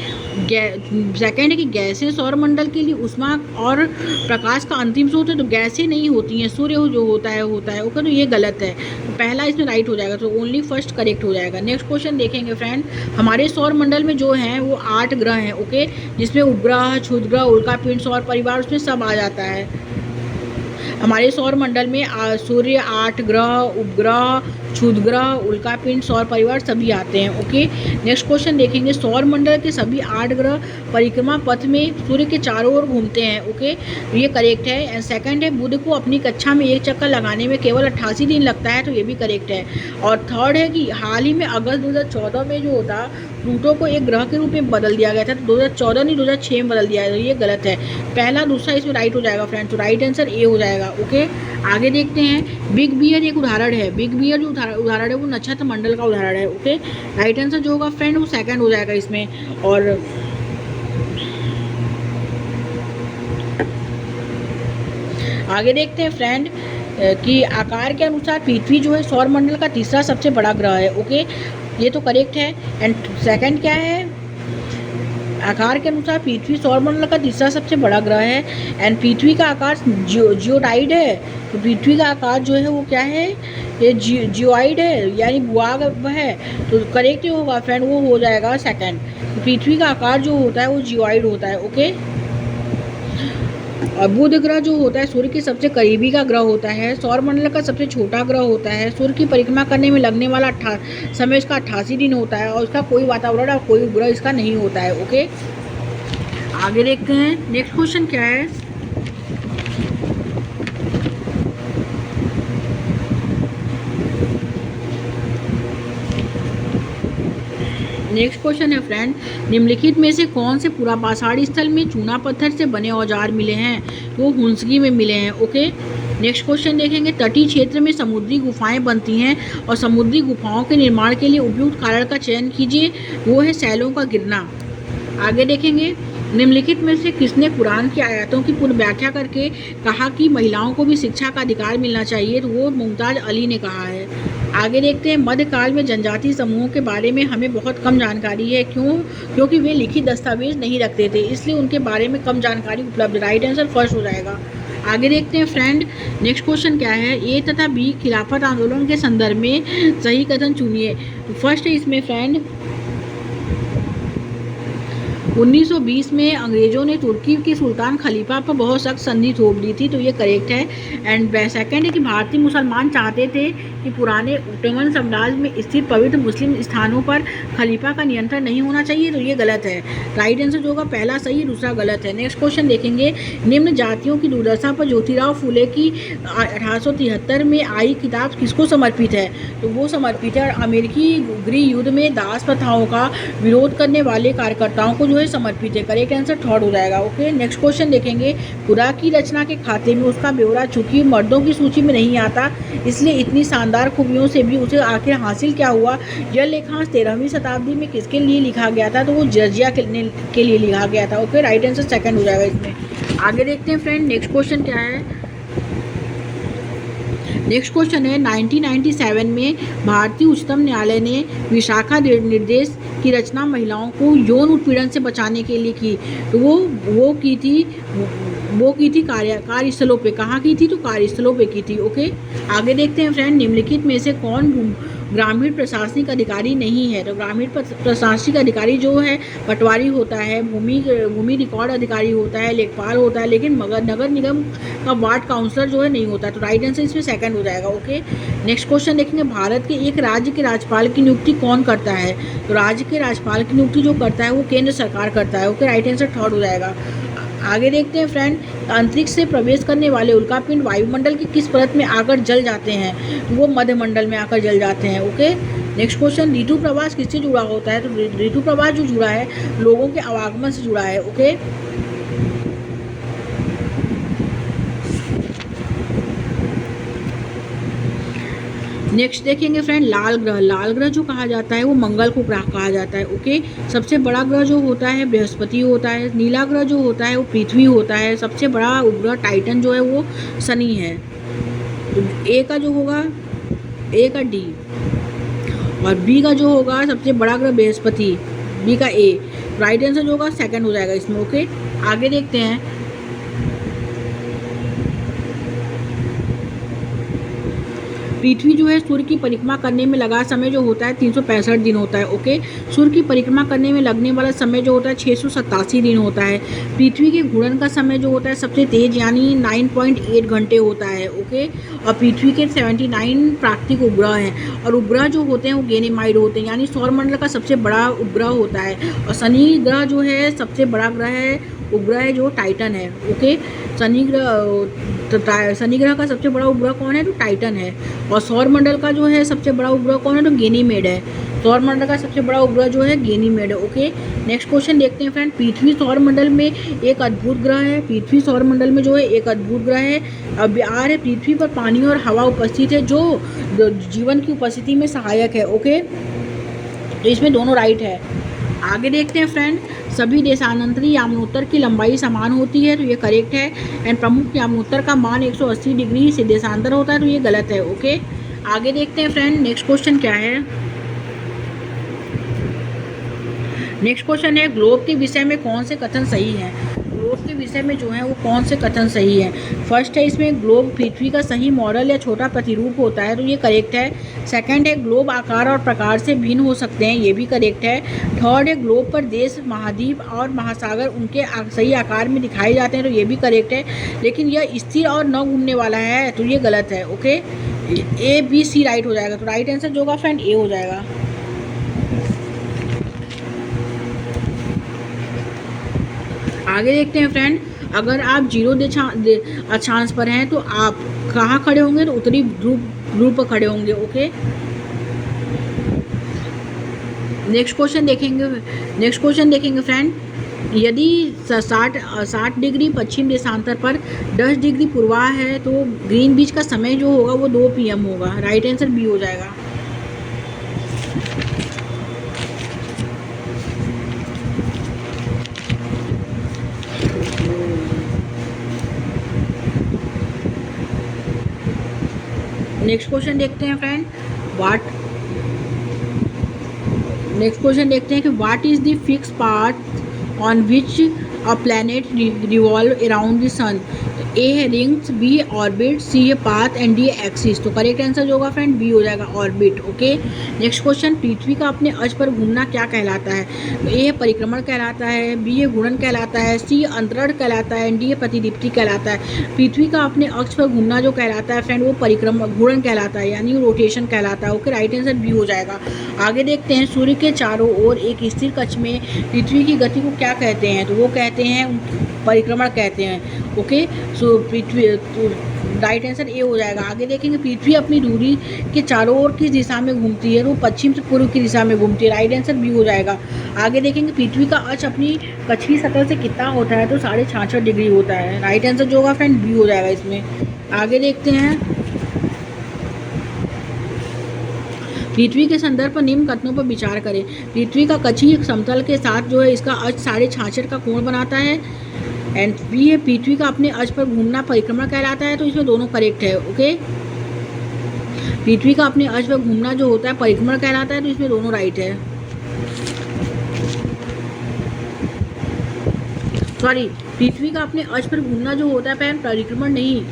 सेकंड है कि गैसें सौरमंडल के लिए ऊष्मा और प्रकाश का अंतिम स्रोत है। तो गैसें नहीं होती हैं, सूर्य जो होता है ओके, तो ये गलत है। तो पहला इसमें राइट हो जाएगा। तो ओनली फर्स्ट करेक्ट हो जाएगा। नेक्स्ट क्वेश्चन देखेंगे फ्रेंड, हमारे सौरमंडल में जो हैं वो 8 ग्रह हैं। ओके, जिसमें उपग्रह, क्षुद्रग्रह, उल्कापिंड, सौर परिवार उसमें सब आ जाता है। हमारे सौर मंडल में सूर्य, 8 ग्रह, उपग्रह, क्षुद्रग्रह, उल्कापिंड, सौर परिवार सभी आते हैं। ओके, नेक्स्ट क्वेश्चन देखेंगे, सौर मंडल के सभी 8 ग्रह परिक्रमा पथ में सूर्य के चारों ओर घूमते हैं। ओके, तो ये करेक्ट है। एंड सेकंड है, बुध को अपनी कक्षा में एक चक्कर लगाने में केवल 88 दिन लगता है। तो ये भी करेक्ट है। और थर्ड है कि हाल ही में अगस्त 2014 में जो होता प्लूटो को एक ग्रह के रूप में बदल दिया गया था। तो 2014 नहीं 2006 में बदल दिया है। तो ये गलत है। पहला दूसरा इसमें राइट हो जाएगा फ्रेंड। तो राइट आंसर ए हो जाएगा। ओके, आगे देखते हैं, बिग बियर एक उदाहरण है। बिग बियर जो उदाहरण है वो नक्षत्र मंडल का उदाहरण है। ओके, राइट आंसर जो होगा फ्रेंड वो सेकंड हो जाएगा इसमें। और आगे देखते हैं फ्रेंड कि आकार के अनुसार पृथ्वी जो है सौर मंडल का तीसरा सबसे बड़ा ग्रह है। ओके, ये तो करेक्ट है। एंड सेकंड क्या है? आकार के अनुसार पृथ्वी सौरमंडल का तीसरा सबसे बड़ा ग्रह है। एंड पृथ्वी का आकार जियोडाइड है। तो पृथ्वी का आकार जो है वो क्या है? ये जियोइड है यानी भूभाग है। तो करेक्ट होगा फ्रेंड, वो हो जाएगा सेकंड। तो पृथ्वी का आकार जो होता है वो जियोइड होता है। ओके, और बुध ग्रह जो होता है सूर्य के सबसे करीबी का ग्रह होता है, सौरमंडल का सबसे छोटा ग्रह होता है। सूर्य की परिक्रमा करने में लगने वाला समय इसका 88 दिन होता है और इसका कोई वातावरण और कोई उपग्रह इसका नहीं होता है। ओके, आगे देखते हैं नेक्स्ट क्वेश्चन क्या है। नेक्स्ट क्वेश्चन है फ्रेंड, निम्नलिखित में से कौन से पुरापाषाण स्थल में चूना पत्थर से बने औजार मिले हैं? वो हुंसगी में मिले हैं। ओके, नेक्स्ट क्वेश्चन देखेंगे, तटीय क्षेत्र में समुद्री गुफाएं बनती हैं और समुद्री गुफाओं के निर्माण के लिए उपयुक्त कारण का चयन कीजिए। वो है सैलों का गिरना। आगे देखेंगे, निम्नलिखित में से किसने कुरान की आयतों की पूर्ण व्याख्या करके कहा कि महिलाओं को भी शिक्षा का अधिकार मिलना चाहिए? तो वो मुमताज़ अली ने कहा है। आगे देखते हैं, मध्यकाल में जनजातीय समूहों के बारे में हमें बहुत कम जानकारी है। क्यों? क्योंकि वे लिखित दस्तावेज नहीं रखते थे, इसलिए उनके बारे में कम जानकारी उपलब्ध। राइट आंसर फर्स्ट हो जाएगा। आगे देखते हैं फ्रेंड, नेक्स्ट क्वेश्चन क्या है, ए तथा बी खिलाफत आंदोलन के संदर्भ में सही कथन चुनिए। फर्स्ट है इसमें फ्रेंड, 1920 में अंग्रेजों ने तुर्की के सुल्तान खलीफा पर बहुत सख्त संधि थोप दी थी, तो ये करेक्ट है। एंड सेकंड है कि भारतीय मुसलमान चाहते थे कि पुराने ओटोमन साम्राज्य में स्थित पवित्र मुस्लिम स्थानों पर खलीफा का नियंत्रण नहीं होना चाहिए, तो ये गलत है। राइट आंसर जो होगा पहला सही, दूसरा गलत है। नेक्स्ट क्वेश्चन देखेंगे, निम्न जातियों की दुर्दशा पर ज्योतिराव फूले की 1873 में आई किताब किसको समर्पित है? तो वो समर्पित है अमेरिकी गृह युद्ध में दास प्रथाओं का विरोध करने वाले कार्यकर्ताओं को जो है समर्पित है। करेक्ट आंसर थर्ड हो जाएगा। ओके, नेक्स्ट क्वेश्चन देखेंगे, खुदा की रचना के खाते में उसका ब्यौरा चूंकि मर्दों की सूची में नहीं आता, इसलिए इतनी शानदार खूबियों से भी उसे आखिर हासिल क्या हुआ? यह लेखांश 13वीं शताब्दी में किसके लिए लिखा गया था? तो वो जर्जिया के लिए लिखा गया था। ओके, राइट आंसर सेकंड हो जाएगा इसमें। आगे देखते हैं फ्रेंड, नेक्स्ट क्वेश्चन क्या है। नेक्स्ट क्वेश्चन है, 1997 में भारतीय उच्चतम न्यायालय ने विशाखा निर्देश की रचना महिलाओं को यौन उत्पीड़न से बचाने के लिए की, तो वो की थी कार्यस्थलों पे। कहाँ की थी? तो कार्यस्थलों पे की थी। ओके, आगे देखते हैं फ्रेंड, निम्नलिखित में से कौन ग्रामीण प्रशासनिक अधिकारी नहीं है? तो ग्रामीण प्रशासनिक अधिकारी जो है पटवारी होता है, भूमि रिकॉर्ड अधिकारी होता है, लेखपाल होता है, लेकिन मगर नगर निगम का वार्ड काउंसलर जो है नहीं होता। तो राइट आंसर इसमें सेकंड हो जाएगा। ओके, नेक्स्ट क्वेश्चन देखेंगे, भारत के एक राज्य के राज्यपाल की नियुक्ति कौन करता है? तो राज्य के राज्यपाल की नियुक्ति जो करता है वो केंद्र सरकार करता है। ओके, राइट आंसर थर्ड हो जाएगा। आगे देखते हैं फ्रेंड, अंतरिक्ष से प्रवेश करने वाले उल्कापिंड वायुमंडल की किस परत में आकर जल जाते हैं? तो वो मध्यमंडल में आकर जल जाते हैं। ओके, नेक्स्ट क्वेश्चन, ऋतु प्रवास किससे जुड़ा होता है? तो ऋतु प्रवास जो जुड़ा है लोगों के आवागमन से जुड़ा है। ओके, नेक्स्ट देखेंगे फ्रेंड, लाल ग्रह जो कहा जाता है वो मंगल को ग्रह कहा जाता है। ओके, सबसे बड़ा ग्रह जो होता है बृहस्पति होता है। नीला ग्रह जो होता है वो पृथ्वी होता है। सबसे बड़ा उपग्रह टाइटन जो है वो शनि है। तो ए का जो होगा, ए का डी, और बी का जो होगा सबसे बड़ा ग्रह बृहस्पति, बी का ए। राइट आंसर जो होगा सेकंड हो जाएगा इसमें। ओके, आगे देखते हैं, पृथ्वी जो है सूर्य की परिक्रमा करने में लगा समय जो होता है 365 दिन होता है। ओके, सूर्य की परिक्रमा करने में लगने वाला समय जो होता है 687 दिन होता है। पृथ्वी के घूर्णन का समय जो होता है सबसे तेज यानी 9.8 घंटे होता है। ओके, और पृथ्वी के 79 प्राकृतिक उपग्रह हैं, और उपग्रह जो होते हैं वो गैनीमाइड होते हैं, यानी सौरमंडल का सबसे बड़ा उपग्रह होता है। और शनि ग्रह जो है सबसे बड़ा उपग्रह है जो टाइटन है। ओके, शनि ग्रह का सबसे बड़ा उपग्रह कौन है? तो टाइटन है। और सौरमंडल का जो है सबसे बड़ा उपग्रह कौन है? तो गैनीमेड है। सौरमंडल का सबसे बड़ा उपग्रह जो है गैनीमेड है। ओके, नेक्स्ट क्वेश्चन देखते हैं फ्रेंड, पृथ्वी सौरमंडल में एक अद्भुत ग्रह है। पृथ्वी सौरमंडल में जो है एक अद्भुत ग्रह है। अब आ रहे, पृथ्वी पर पानी और हवा उपस्थित है जो जीवन की उपस्थिति में सहायक है। ओके, तो इसमें दोनों राइट है। आगे देखते हैं फ्रेंड, सभी देशांतरी यामनोत्तर की लंबाई समान होती है, तो ये करेक्ट है। एंड प्रमुख यामनोत्तर का मान 180 डिग्री से देशांतर होता है, तो ये गलत है। ओके, आगे देखते हैं फ्रेंड, नेक्स्ट क्वेश्चन क्या है। नेक्स्ट क्वेश्चन है, ग्लोब के विषय में कौन से कथन सही हैं? ग्लोब के विषय में जो है वो कौन से कथन सही है? फर्स्ट है इसमें, ग्लोब पृथ्वी का सही मॉडल या छोटा प्रतिरूप होता है, तो ये करेक्ट है। सेकंड है, ग्लोब आकार और प्रकार से भिन्न हो सकते हैं, ये भी करेक्ट है। थर्ड है, ग्लोब पर देश, महाद्वीप और महासागर उनके सही आकार में दिखाए जाते हैं, तो ये भी करेक्ट है। लेकिन यह स्थिर और न घूमने वाला है, तो ये गलत है। Okay, A B C right हो जाएगा। तो राइट आंसर जो होगा फ्रेंड ए हो जाएगा। आगे देखते हैं फ्रेंड, अगर आप जीरो अक्षांश पर हैं तो आप कहाँ खड़े होंगे? तो उत्तरी ध्रुव पर खड़े होंगे। ओके, नेक्स्ट क्वेश्चन देखेंगे फ्रेंड, यदि 60 डिग्री पश्चिम देशांतर पर 10 डिग्री पूर्वाह है तो ग्रीन बीच का समय जो होगा वो 2 PM होगा। राइट आंसर बी हो जाएगा। नेक्स्ट क्वेश्चन देखते हैं फ्रेंड, नेक्स्ट क्वेश्चन देखते हैं कि what is the fix path on which a planet revolve around the sun. A है रिंग्स, बी है ऑर्बिट, सी है पाथ एंड डी है एक्सिस। तो करेक्ट आंसर जो होगा फ्रेंड बी हो जाएगा, ऑर्बिट। ओके, नेक्स्ट क्वेश्चन, पृथ्वी का अपने अक्ष पर घूमना क्या कहलाता है। तो ए है परिक्रमण कहलाता है, बी है घूर्णन कहलाता है, सी अंतरण कहलाता है एंड डी है प्रतिदीप्ति कहलाता है। पृथ्वी का अपने अक्ष पर घूमना जो कहलाता है फ्रेंड वो परिक्रमण घूर्णन कहलाता है, यानी रोटेशन कहलाता है। ओके, राइट आंसर बी हो जाएगा। आगे देखते हैं, सूर्य के चारों ओर एक स्थिर कक्ष में पृथ्वी की गति को क्या कहते हैं। तो वो कहते हैं परिक्रमण कहते हैं। Okay, so Prithvi, right answer A हो जाएगा। आगे देखेंगे, पृथ्वी अपनी धुरी के चारों ओर किस दिशा में घूमती है। तो पश्चिम से पूर्व की दिशा में घूमती है। राइट आंसर बी हो जाएगा। आगे देखेंगे, पृथ्वी का अक्ष अपनी कक्षीय सतह से कितना होता है। तो 66.5 डिग्री होता है। राइट आंसर जो होगा फ्रेंड बी हो जाएगा इसमें। आगे देखते हैं, पृथ्वी के संदर्भ पर निम्न कथनों पर विचार करें। पृथ्वी का कक्षीय समतल के साथ जो है इसका अक्ष 66.5 का कोण बनाता है। एंड बी है, पृथ्वी का अपने अक्ष पर घूमना परिक्रमण कहलाता है। तो इसमें दोनों करेक्ट है। ओके, पृथ्वी का अपने अक्ष पर घूमना जो होता है परिक्रमण कहलाता है। तो इसमें दोनों राइट है। सॉरी, पृथ्वी का अपने अक्ष पर घूमना जो होता है परिक्रमण नहीं,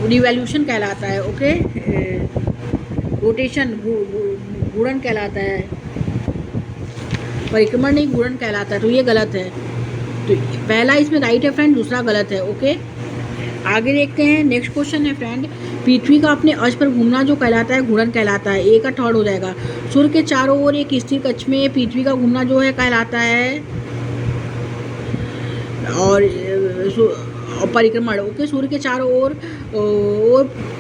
रिवॉल्यूशन कहलाता है। ओके, रोटेशन घूर्णन कहलाता है, परिक्रमण नहीं घूर्णन कहलाता है। तो ये गलत है। तो पहला इसमें राइट है फ्रेंड, दूसरा गलत है। ओके, आगे देखते हैं, नेक्स्ट क्वेश्चन है फ्रेंड, पृथ्वी का अपने अक्ष पर घूमना जो कहलाता है घूर्णन कहलाता है। ए का थर्ड हो जाएगा। सूर्य के चारों ओर एक स्थिर कक्ष में पृथ्वी का घूमना जो है कहलाता है और परिक्रमण। ओके, सूर्य के चारों ओर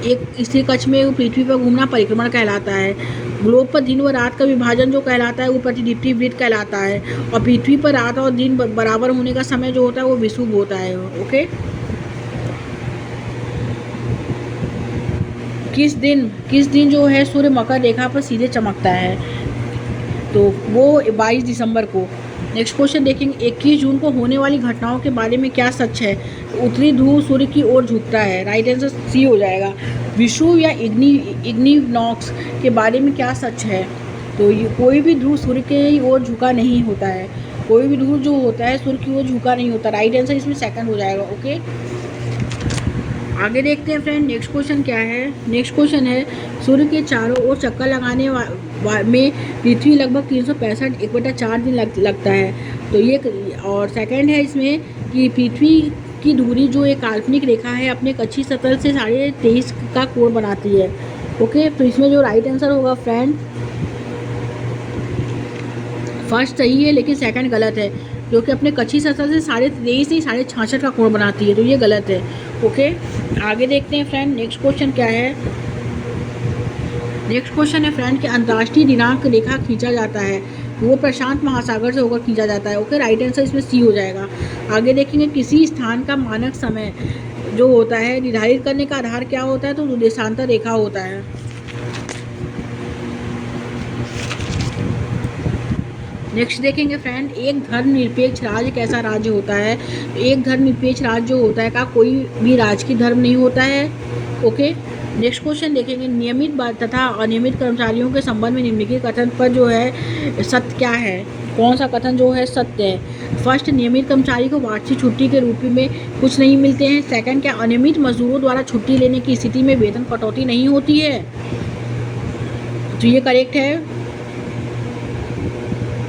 एक स्थिर कक्ष में पृथ्वी पर घूमना परिक्रमण कहलाता है। ग्लोब पर दिन व रात का विभाजन जो कहलाता है वो प्रतिदीप्ति वृत्त कहलाता है। और पृथ्वी पर रात और दिन बराबर होने का समय जो होता है वो विषुव होता है। ओके, किस दिन जो है सूर्य मकर रेखा पर सीधे चमकता है। तो वो 22 दिसंबर को। नेक्स्ट क्वेश्चन देखेंगे, 21 जून को होने वाली घटनाओं के बारे में क्या सच है। उत्तरी ध्रुव सूर्य की ओर झुकता है। राइट आंसर सी हो जाएगा। विषुव या इग्निनॉक्स के बारे में क्या सच है। तो ये कोई भी ध्रुव सूर्य की ओर झुका नहीं होता है। कोई भी ध्रुव जो होता है सूर्य की ओर झुका नहीं होता। राइट आंसर इसमें सेकंड हो जाएगा। ओके, आगे देखते हैं फ्रेंड, नेक्स्ट क्वेश्चन क्या है। नेक्स्ट क्वेश्चन है, सूर्य के चारों ओर चक्कर लगाने में पृथ्वी लगभग 365 1/4 दिन लगता है। तो ये, और सेकंड है इसमें कि पृथ्वी की दूरी जो एक काल्पनिक रेखा है अपने कक्षीय सतह से 23.5 का कोण बनाती है। ओके, तो इसमें जो राइट आंसर होगा फ्रेंड, फर्स्ट सही है लेकिन सेकंड गलत है, क्योंकि अपने कक्षीय सतह से 23.5 नहीं 66.5 का कोण बनाती है। तो ये गलत है। ओके, आगे देखते हैं फ्रेंड, नेक्स्ट क्वेश्चन क्या है। नेक्स्ट क्वेश्चन है फ्रेंड कि अंतर्राष्ट्रीय दिनांक रेखा खींचा जाता है वो प्रशांत महासागर से होकर खींचा जाता है। ओके, राइट आंसर इसमें सी हो जाएगा। आगे देखेंगे, किसी स्थान का मानक समय जो होता है निर्धारित करने का आधार क्या होता है। तो देशांतर रेखा होता है। नेक्स्ट देखेंगे फ्रेंड, एक धर्मनिरपेक्ष राज्य कैसा राज्य होता है। एक धर्मनिरपेक्ष राज्य जो होता है का कोई भी राजकीय धर्म नहीं होता है। ओके, नेक्स्ट क्वेश्चन देखेंगे, नियमित तथा अनियमित कर्मचारियों के संबंध में निम्नलिखित कथन पर जो है सत्य क्या है। कौन सा कथन जो है सत्य है। फर्स्ट, नियमित कर्मचारी को वार्षिक छुट्टी के रूप में कुछ नहीं मिलते हैं। सेकंड, क्या अनियमित मजदूरों द्वारा छुट्टी लेने की स्थिति में वेतन कटौती नहीं होती है। तो ये करेक्ट है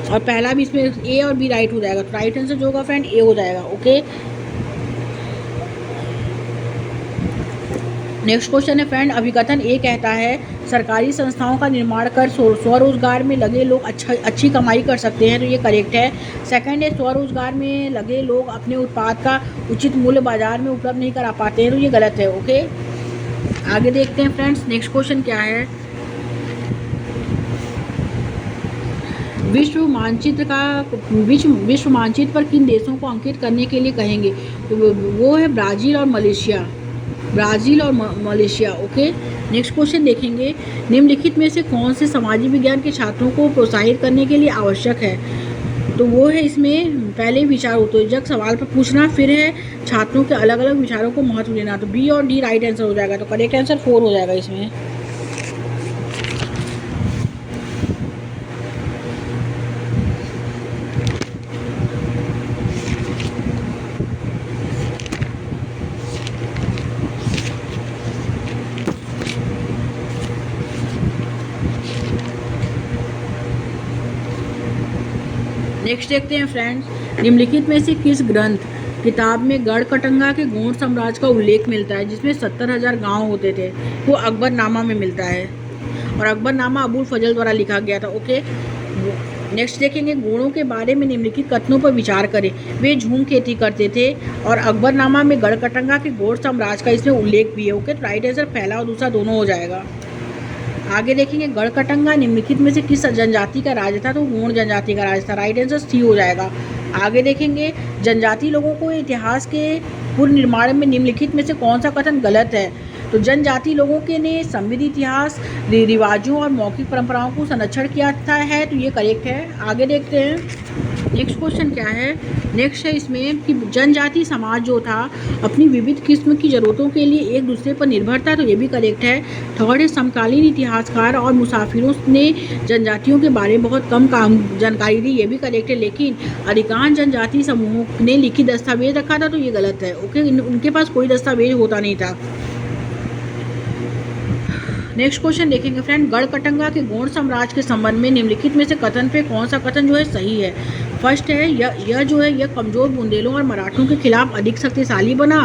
और पहला भी इसमें ए और बी राइट हो जाएगा। तो राइट आंसर जो होगा फ्रेंड ए हो जाएगा। ओके, नेक्स्ट क्वेश्चन है फ्रेंड, अभिकथन ए कहता है सरकारी संस्थाओं का निर्माण कर स्वरोजगार में लगे लोग अच्छी कमाई कर सकते हैं। तो ये करेक्ट है। सेकंड है, स्वरोजगार में लगे लोग अपने उत्पाद का उचित मूल्य बाजार में उपलब्ध नहीं करा पाते हैं। तो ये गलत है। ओके, आगे देखते हैं फ्रेंड्स, नेक्स्ट क्वेश्चन क्या है। विश्व मानचित्र पर किन देशों को अंकित करने के लिए कहेंगे? तो वो है ब्राज़ील और मलेशिया। ओके, नेक्स्ट क्वेश्चन देखेंगे, निम्नलिखित में से कौन से सामाजिक विज्ञान के छात्रों को प्रोत्साहित करने के लिए आवश्यक है? तो वो है इसमें पहले विचार उत्तेजक सवाल पर पूछना, फिर है छात्रों के अलग अलग विचारों को महत्व देना। तो बी और डी राइट आंसर हो जाएगा। तो करेक्ट आंसर 4 हो जाएगा इसमें। नेक्स्ट देखते हैं फ्रेंड्स, निम्नलिखित में से किस किताब में गढ़कटंगा के गोंड साम्राज्य का उल्लेख मिलता है जिसमें 70,000 गांव होते थे? वो अकबरनामा में मिलता है और अकबरनामा अबुल फजल द्वारा लिखा गया था। ओके, नेक्स्ट देखेंगे, घोड़ों के बारे में निम्नलिखित कथनों पर विचार करें। वे झूम खेती करते थे और अकबरनामा में गढ़कटंगा के गोंड साम्राज्य का इसमें उल्लेख भी है। ओके, तो राइट आंसर पहला और दूसरा दोनों हो जाएगा। आगे देखेंगे, गढ़कटंगा निम्नलिखित में से किस जनजाति का राज था? तो गोंड जनजाति का राज था। राइट आंसर सी हो जाएगा। आगे देखेंगे, जनजाति लोगों को इतिहास के पुनर्निर्माण में निम्नलिखित में से कौन सा कथन गलत है? तो जनजाति लोगों के ने समृद्ध इतिहास, रिवाजों और मौखिक परंपराओं को संरक्षण किया था है, तो ये करेक्ट है। आगे देखते हैं नेक्स्ट क्वेश्चन क्या है। नेक्स्ट है इसमें कि जनजाति समाज जो था अपनी विविध किस्म की ज़रूरतों के लिए एक दूसरे पर निर्भर था, तो ये भी करेक्ट है। थर्ड है, समकालीन इतिहासकार और मुसाफिरों ने जनजातियों के बारे में बहुत कम जानकारी दी, ये भी करेक्ट है। लेकिन अधिकांश जनजाति समूहों ने लिखित दस्तावेज रखा था, तो ये गलत है। ओके, उनके पास कोई दस्तावेज होता नहीं था। नेक्स्ट क्वेश्चन देखेंगे फ्रेंड, गढ़कटंगा के गोंड साम्राज्य के संबंध में निम्नलिखित में से कथन पे कौन सा कथन जो है सही है? फर्स्ट है, यह कमजोर बुंदेलों और मराठों के खिलाफ अधिक शक्तिशाली बना,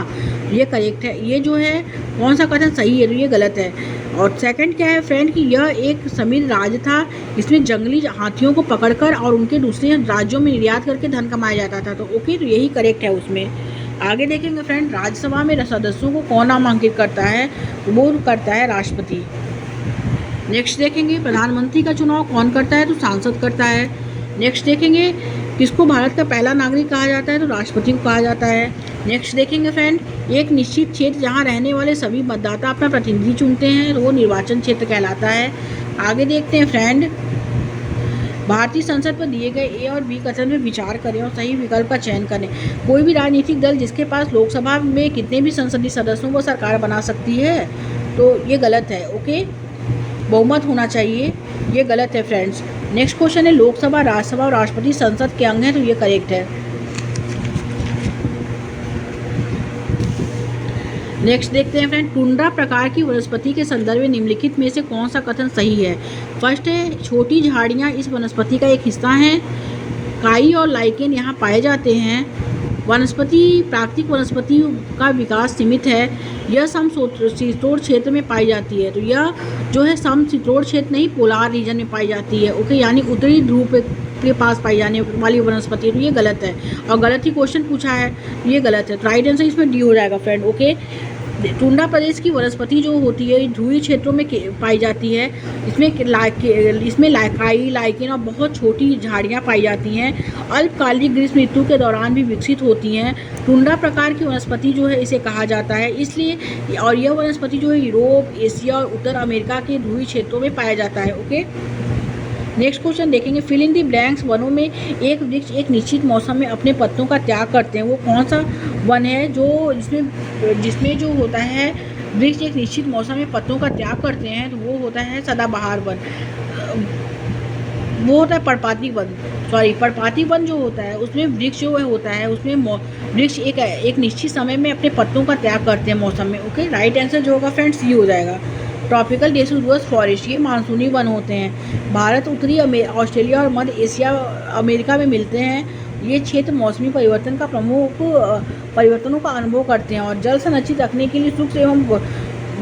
ये करेक्ट है। ये जो है कौन सा कथन सही है? तो ये गलत है। और सेकंड क्या है फ्रेंड कि यह एक समृद्ध राज्य था, इसमें जंगली हाथियों को पकड़कर और उनके दूसरे राज्यों में निर्यात करके धन कमाया जाता था। तो ओके, तो यही करेक्ट है उसमें। आगे देखेंगे फ्रेंड, राज्यसभा में सदस्यों को कौन नामांकित करता है? वो करता है राष्ट्रपति। नेक्स्ट देखेंगे, प्रधानमंत्री का चुनाव कौन करता है? तो सांसद करता है। नेक्स्ट देखेंगे, किसको भारत का पहला नागरिक कहा जाता है? तो राष्ट्रपति को कहा जाता है। नेक्स्ट देखेंगे फ्रेंड, एक निश्चित क्षेत्र जहां रहने वाले सभी मतदाता अपना प्रतिनिधि चुनते हैं, तो वो निर्वाचन क्षेत्र कहलाता है। आगे देखते हैं फ्रेंड, भारतीय संसद पर दिए गए ए और बी कथन में विचार करें और सही विकल्प का चयन करें। कोई भी राजनीतिक दल जिसके पास लोकसभा में कितने भी संसदीय सदस्यों को सरकार बना सकती है, तो ये गलत है। ओके, बहुमत होना चाहिए, ये गलत है फ्रेंड्स। नेक्स्ट क्वेश्चन है, लोकसभा, राज्यसभा और राष्ट्रपति संसद के अंग हैं, तो ये करेक्ट है। नेक्स्ट देखते हैं फ्रेंड, टुंड्रा प्रकार की वनस्पति के संदर्भ में निम्नलिखित में से कौन सा कथन सही है? फर्स्ट है, छोटी झाड़ियाँ इस वनस्पति का एक हिस्सा हैं, काई और लाइकेन यहाँ पाए जाते हैं। प्राकृतिक वनस्पति का विकास सीमित है, यह समशीतोष्ण क्षेत्र में पाई जाती है। तो यह जो है समशीतोष्ण क्षेत्र नहीं, पोलार रीजन में पाई जाती है। ओके, यानी उत्तरी ध्रुव के पास पाई जाने वाली वनस्पति है, तो ये गलत है और गलत ही क्वेश्चन पूछा है, ये गलत है। तो राइट आंसर इसमें डी हो जाएगा फ्रेंड। ओके, टुंड्रा प्रदेश की वनस्पति जो होती है ध्रुवीय क्षेत्रों में पाई जाती है। इसमें लाइकाई, लाइकेन और बहुत छोटी झाड़ियाँ पाई जाती हैं। अल्पकालिक ग्रीष्म ऋतु के दौरान भी विकसित होती हैं। टुंड्रा प्रकार की वनस्पति जो है इसे कहा जाता है इसलिए, और यह वनस्पति जो है यूरोप, एशिया और उत्तर अमेरिका के ध्रुवीय क्षेत्रों में पाया जाता है। ओके, नेक्स्ट क्वेश्चन देखेंगे, फिल इन दी ब्लैंक्स। वनों में एक वृक्ष एक निश्चित मौसम में अपने पत्तों का त्याग करते हैं, वो कौन सा वन है जो जिसमें जो होता है वृक्ष एक निश्चित मौसम में पत्तों का त्याग करते हैं? तो वो होता है सदाबहार वन, वो होता है पर्णपाती वन जो होता है उसमें वृक्ष जो होता है उसमें वृक्ष एक निश्चित समय में अपने पत्तों का त्याग करते हैं मौसम में। ओके, राइट आंसर जो होगा फ्रेंड्स ये हो जाएगा। ट्रॉपिकल डेसिडुअस फॉरेस्ट, ये मानसूनी वन होते हैं, भारत, उत्तरी ऑस्ट्रेलिया और मध्य एशिया अमेरिका में मिलते हैं। ये क्षेत्र मौसमी परिवर्तन का प्रमुख परिवर्तनों का अनुभव करते हैं और जल संरक्षित रखने के लिए सूक्ष्म एवं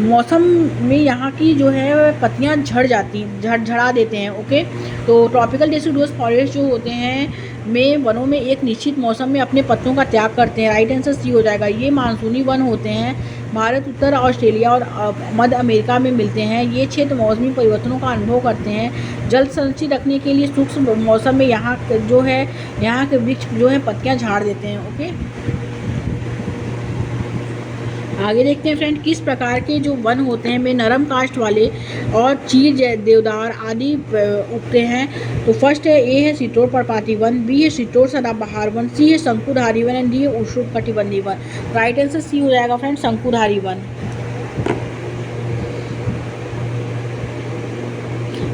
मौसम में यहाँ की जो है पत्तियाँ झड़ देते हैं। ओके, तो ट्रॉपिकल डेसिडुअस फॉरेस्ट जो होते हैं में वनों में एक निश्चित मौसम में अपने पत्तों का त्याग करते हैं। राइट आंसर सी हो जाएगा। ये मानसूनी वन होते हैं। भारत, उत्तर ऑस्ट्रेलिया और मध्य अमेरिका में मिलते हैं। ये क्षेत्र मौसमी परिवर्तनों का अनुभव करते हैं। जल संचित रखने के लिए शुष्क मौसम में यहाँ के वृक्ष जो है पत्तियाँ झाड़ देते हैं। ओके, आगे देखते हैं फ्रेंड, किस प्रकार के जो वन होते हैं में नरम काष्ठ वाले और चीड़, देवदार आदि उगते हैं। तो फर्स्ट है, ए है शीतोड़ पर्णपाती वन, बी है शीतोड़ सदाबहार वन, सी है शंकुधारी वन एंड डी है उष्णकटिबंधीय वन। राइट आंसर सी हो जाएगा फ्रेंड, शंकुधारी वन।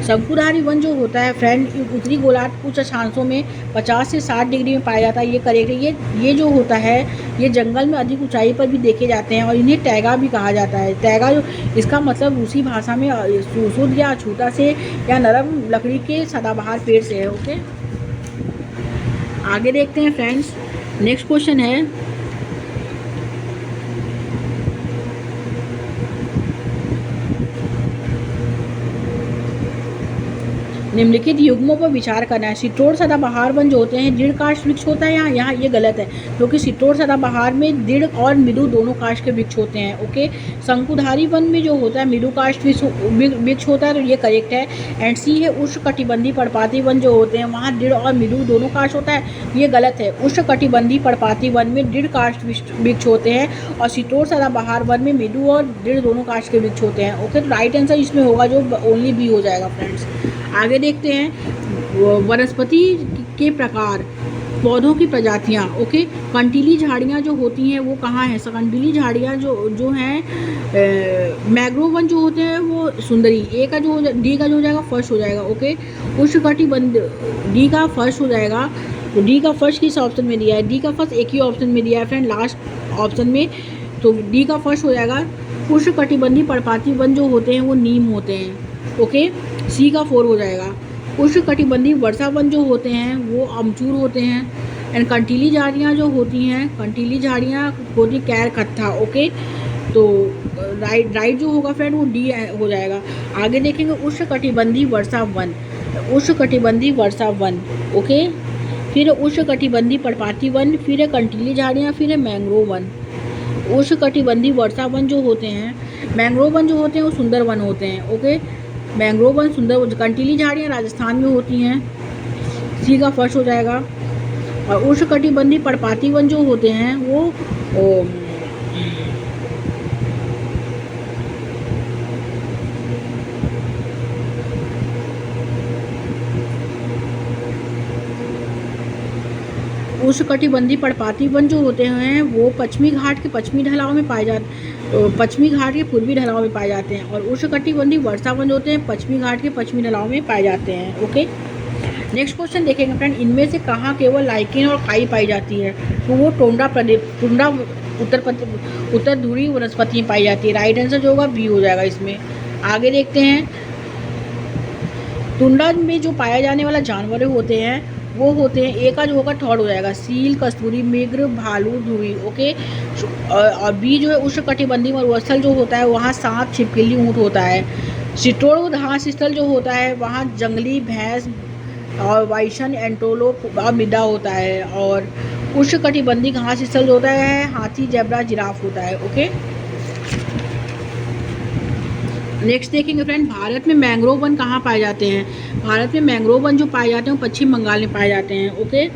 शंकुधारी वन जो होता है फ्रेंड, उत्तरी गोलार्ध कुछ अक्षांशों में 50 से 60 डिग्री में पाया जाता है। ये करेक्ट है। ये जो होता है ये जंगल में अधिक ऊंचाई पर भी देखे जाते हैं और इन्हें टैगा भी कहा जाता है। टैगा जो इसका मतलब रूसी भाषा में शुद्ध या अछूता से या नरम लकड़ी के सदाबहार पेड़ से है। ओके, आगे देखते हैं फ्रेंड्स, नेक्स्ट क्वेश्चन है, निम्नलिखित युग्मों पर विचार करना है। शीतोड़ सदाबहार वन जो होते हैं दृढ़ काष्ठ वृक्ष होता है। यहाँ ये गलत है, क्योंकि शीतोड़ सदाबहार में दृढ़ और मृदु दोनों काष्ठ के वृक्ष होते हैं। ओके, शंकुधारी वन में जो होता है मृदु काष्ठ वृक्ष होता है, तो ये करेक्ट है। एंड सी है उष्णकटिबंधीय पर्णपाती वन जो होते हैं वहाँ दृढ़ और मृदु दोनों काष्ठ होता है, ये गलत है। उष्णकटिबंधीय पर्णपाती वन में दृढ़ काष्ठ वृक्ष होते हैं और शीतोड़ सदाबहार वन में मृदु और दृढ़ दोनों काष्ठ के वृक्ष होते हैं। ओके, तो राइट आंसर इसमें होगा जो ओनली बी हो जाएगा फ्रेंड्स। आगे देखते हैं, वनस्पति के प्रकार, पौधों की प्रजातियाँ। ओके, कंटीली झाड़ियाँ जो होती हैं वो कहाँ हैं? कंटीली झाड़ियाँ जो हैं मैंग्रोव वन जो होते हैं वो सुंदरी। ए का जो डी का जो हो जाएगा फर्स्ट हो जाएगा। ओके, उष्णकटिबंध डी का फर्स्ट हो जाएगा। तो डी का फर्स्ट किस ऑप्शन में दिया है? डी का फर्स्ट एक ही ऑप्शन में दिया है फ्रेंड, लास्ट ऑप्शन में। तो डी का फर्स्ट हो जाएगा। उष्णकटिबंधीय पर्णपाती वन जो होते हैं वो नीम होते हैं। ओके, सी का 4 हो जाएगा। उष्णकटिबंधीय वर्षा वन जो होते हैं वो अमचूर होते हैं। एंड कंटीली झाड़ियाँ जो होती हैं, कंटीली झाड़ियाँ होती कैर कत्था। ओके, तो राइट जो होगा फ्रेंड वो डी हो जाएगा। आगे देखेंगे उष्णकटिबंधीय वर्षा वन, उष्णकटिबंधीय वर्षा वन। ओके, फिर उष्णकटिबंधीय पर्णपाती वन, फिर है कंटीली झाड़ियाँ, फिर है मैंग्रोव वन। उष्णकटिबंधीय वर्षा वन जो होते हैं, मैंग्रोव वन जो होते हैं वो सुंदर वन होते हैं। ओके, मैंग्रोव वन सुंदर, कंटीली झाड़ियाँ राजस्थान में होती हैं, सी का फर्स्ट हो जाएगा। और उष्णकटिबंधीय पर्णपाती वन जो होते हैं वो उष्णकटिबंधीय पर्णपाती वन जो होते हैं वो पश्चिमी घाट के पश्चिमी ढलाव में पाए जाते, पश्चिमी घाट के पूर्वी ढलाव में पाए जाते हैं। और उष्णकटिबंधीय वर्षा वन होते हैं पश्चिमी घाट के पश्चिमी ढलाव में पाए जाते हैं। ओके, नेक्स्ट क्वेश्चन देखेंगे फ्रेंड, इनमें से कहाँ केवल लाइकेन और काई पाई जाती है? तो वो टुंड्रा उत्तर ध्रुवीय वनस्पति पाई जाती है। राइट आंसर जो होगा बी हो जाएगा इसमें। आगे देखते हैं, टुंड्रा में जो पाया जाने वाला जानवर होते हैं वो होते हैं, ए का जो होगा थर्ड हो जाएगा, सील, कस्तूरी मृग, भालू, ध्रुवी। ओके, और बी जो है उष्णकटिबंधीय मरुस्थल जो होता है वहाँ सांप, छिपकली, ऊँट होता है। शीतोड़ घास स्थल जो होता है वहाँ जंगली भैंस और वाइशन, एंटोलोप और मिदा होता है। और उष्णकटिबंधीय घास स्थल जो होता है हाथी, जेब्रा, जिराफ होता है। ओके, नेक्स्ट देखेंगे फ्रेंड, भारत में मैंग्रोव वन कहाँ पाए जाते हैं? भारत में मैंग्रोव वन जो पाए जाते हैं वो पश्चिम बंगाल में पाए जाते हैं। ओके,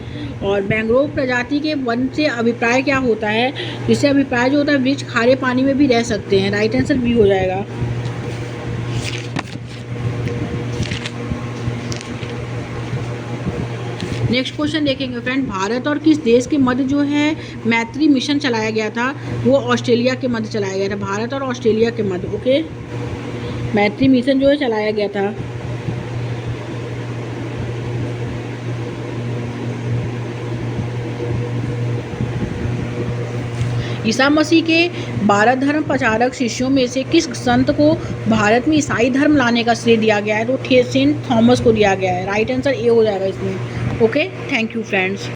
और मैंग्रोव प्रजाति के वन से अभिप्राय क्या होता है? जिससे अभिप्राय जो होता है वृक्ष खारे पानी में भी रह सकते हैं। राइट आंसर बी हो जाएगा। नेक्स्ट क्वेश्चन देखेंगे फ्रेंड, भारत और किस देश के मध्य जो है मैत्री मिशन चलाया गया था? वो ऑस्ट्रेलिया के मध्य चलाया गया था। भारत और ऑस्ट्रेलिया के मध्य ओके मैत्री मिशन जो है चलाया गया था। ईसा मसीह के 12 धर्म प्रचारक शिष्यों में से किस संत को भारत में ईसाई धर्म लाने का श्रेय दिया गया है? तो सेंट थॉमस को दिया गया है। राइट आंसर ए हो जाएगा इसमें। Okay, thank you friends.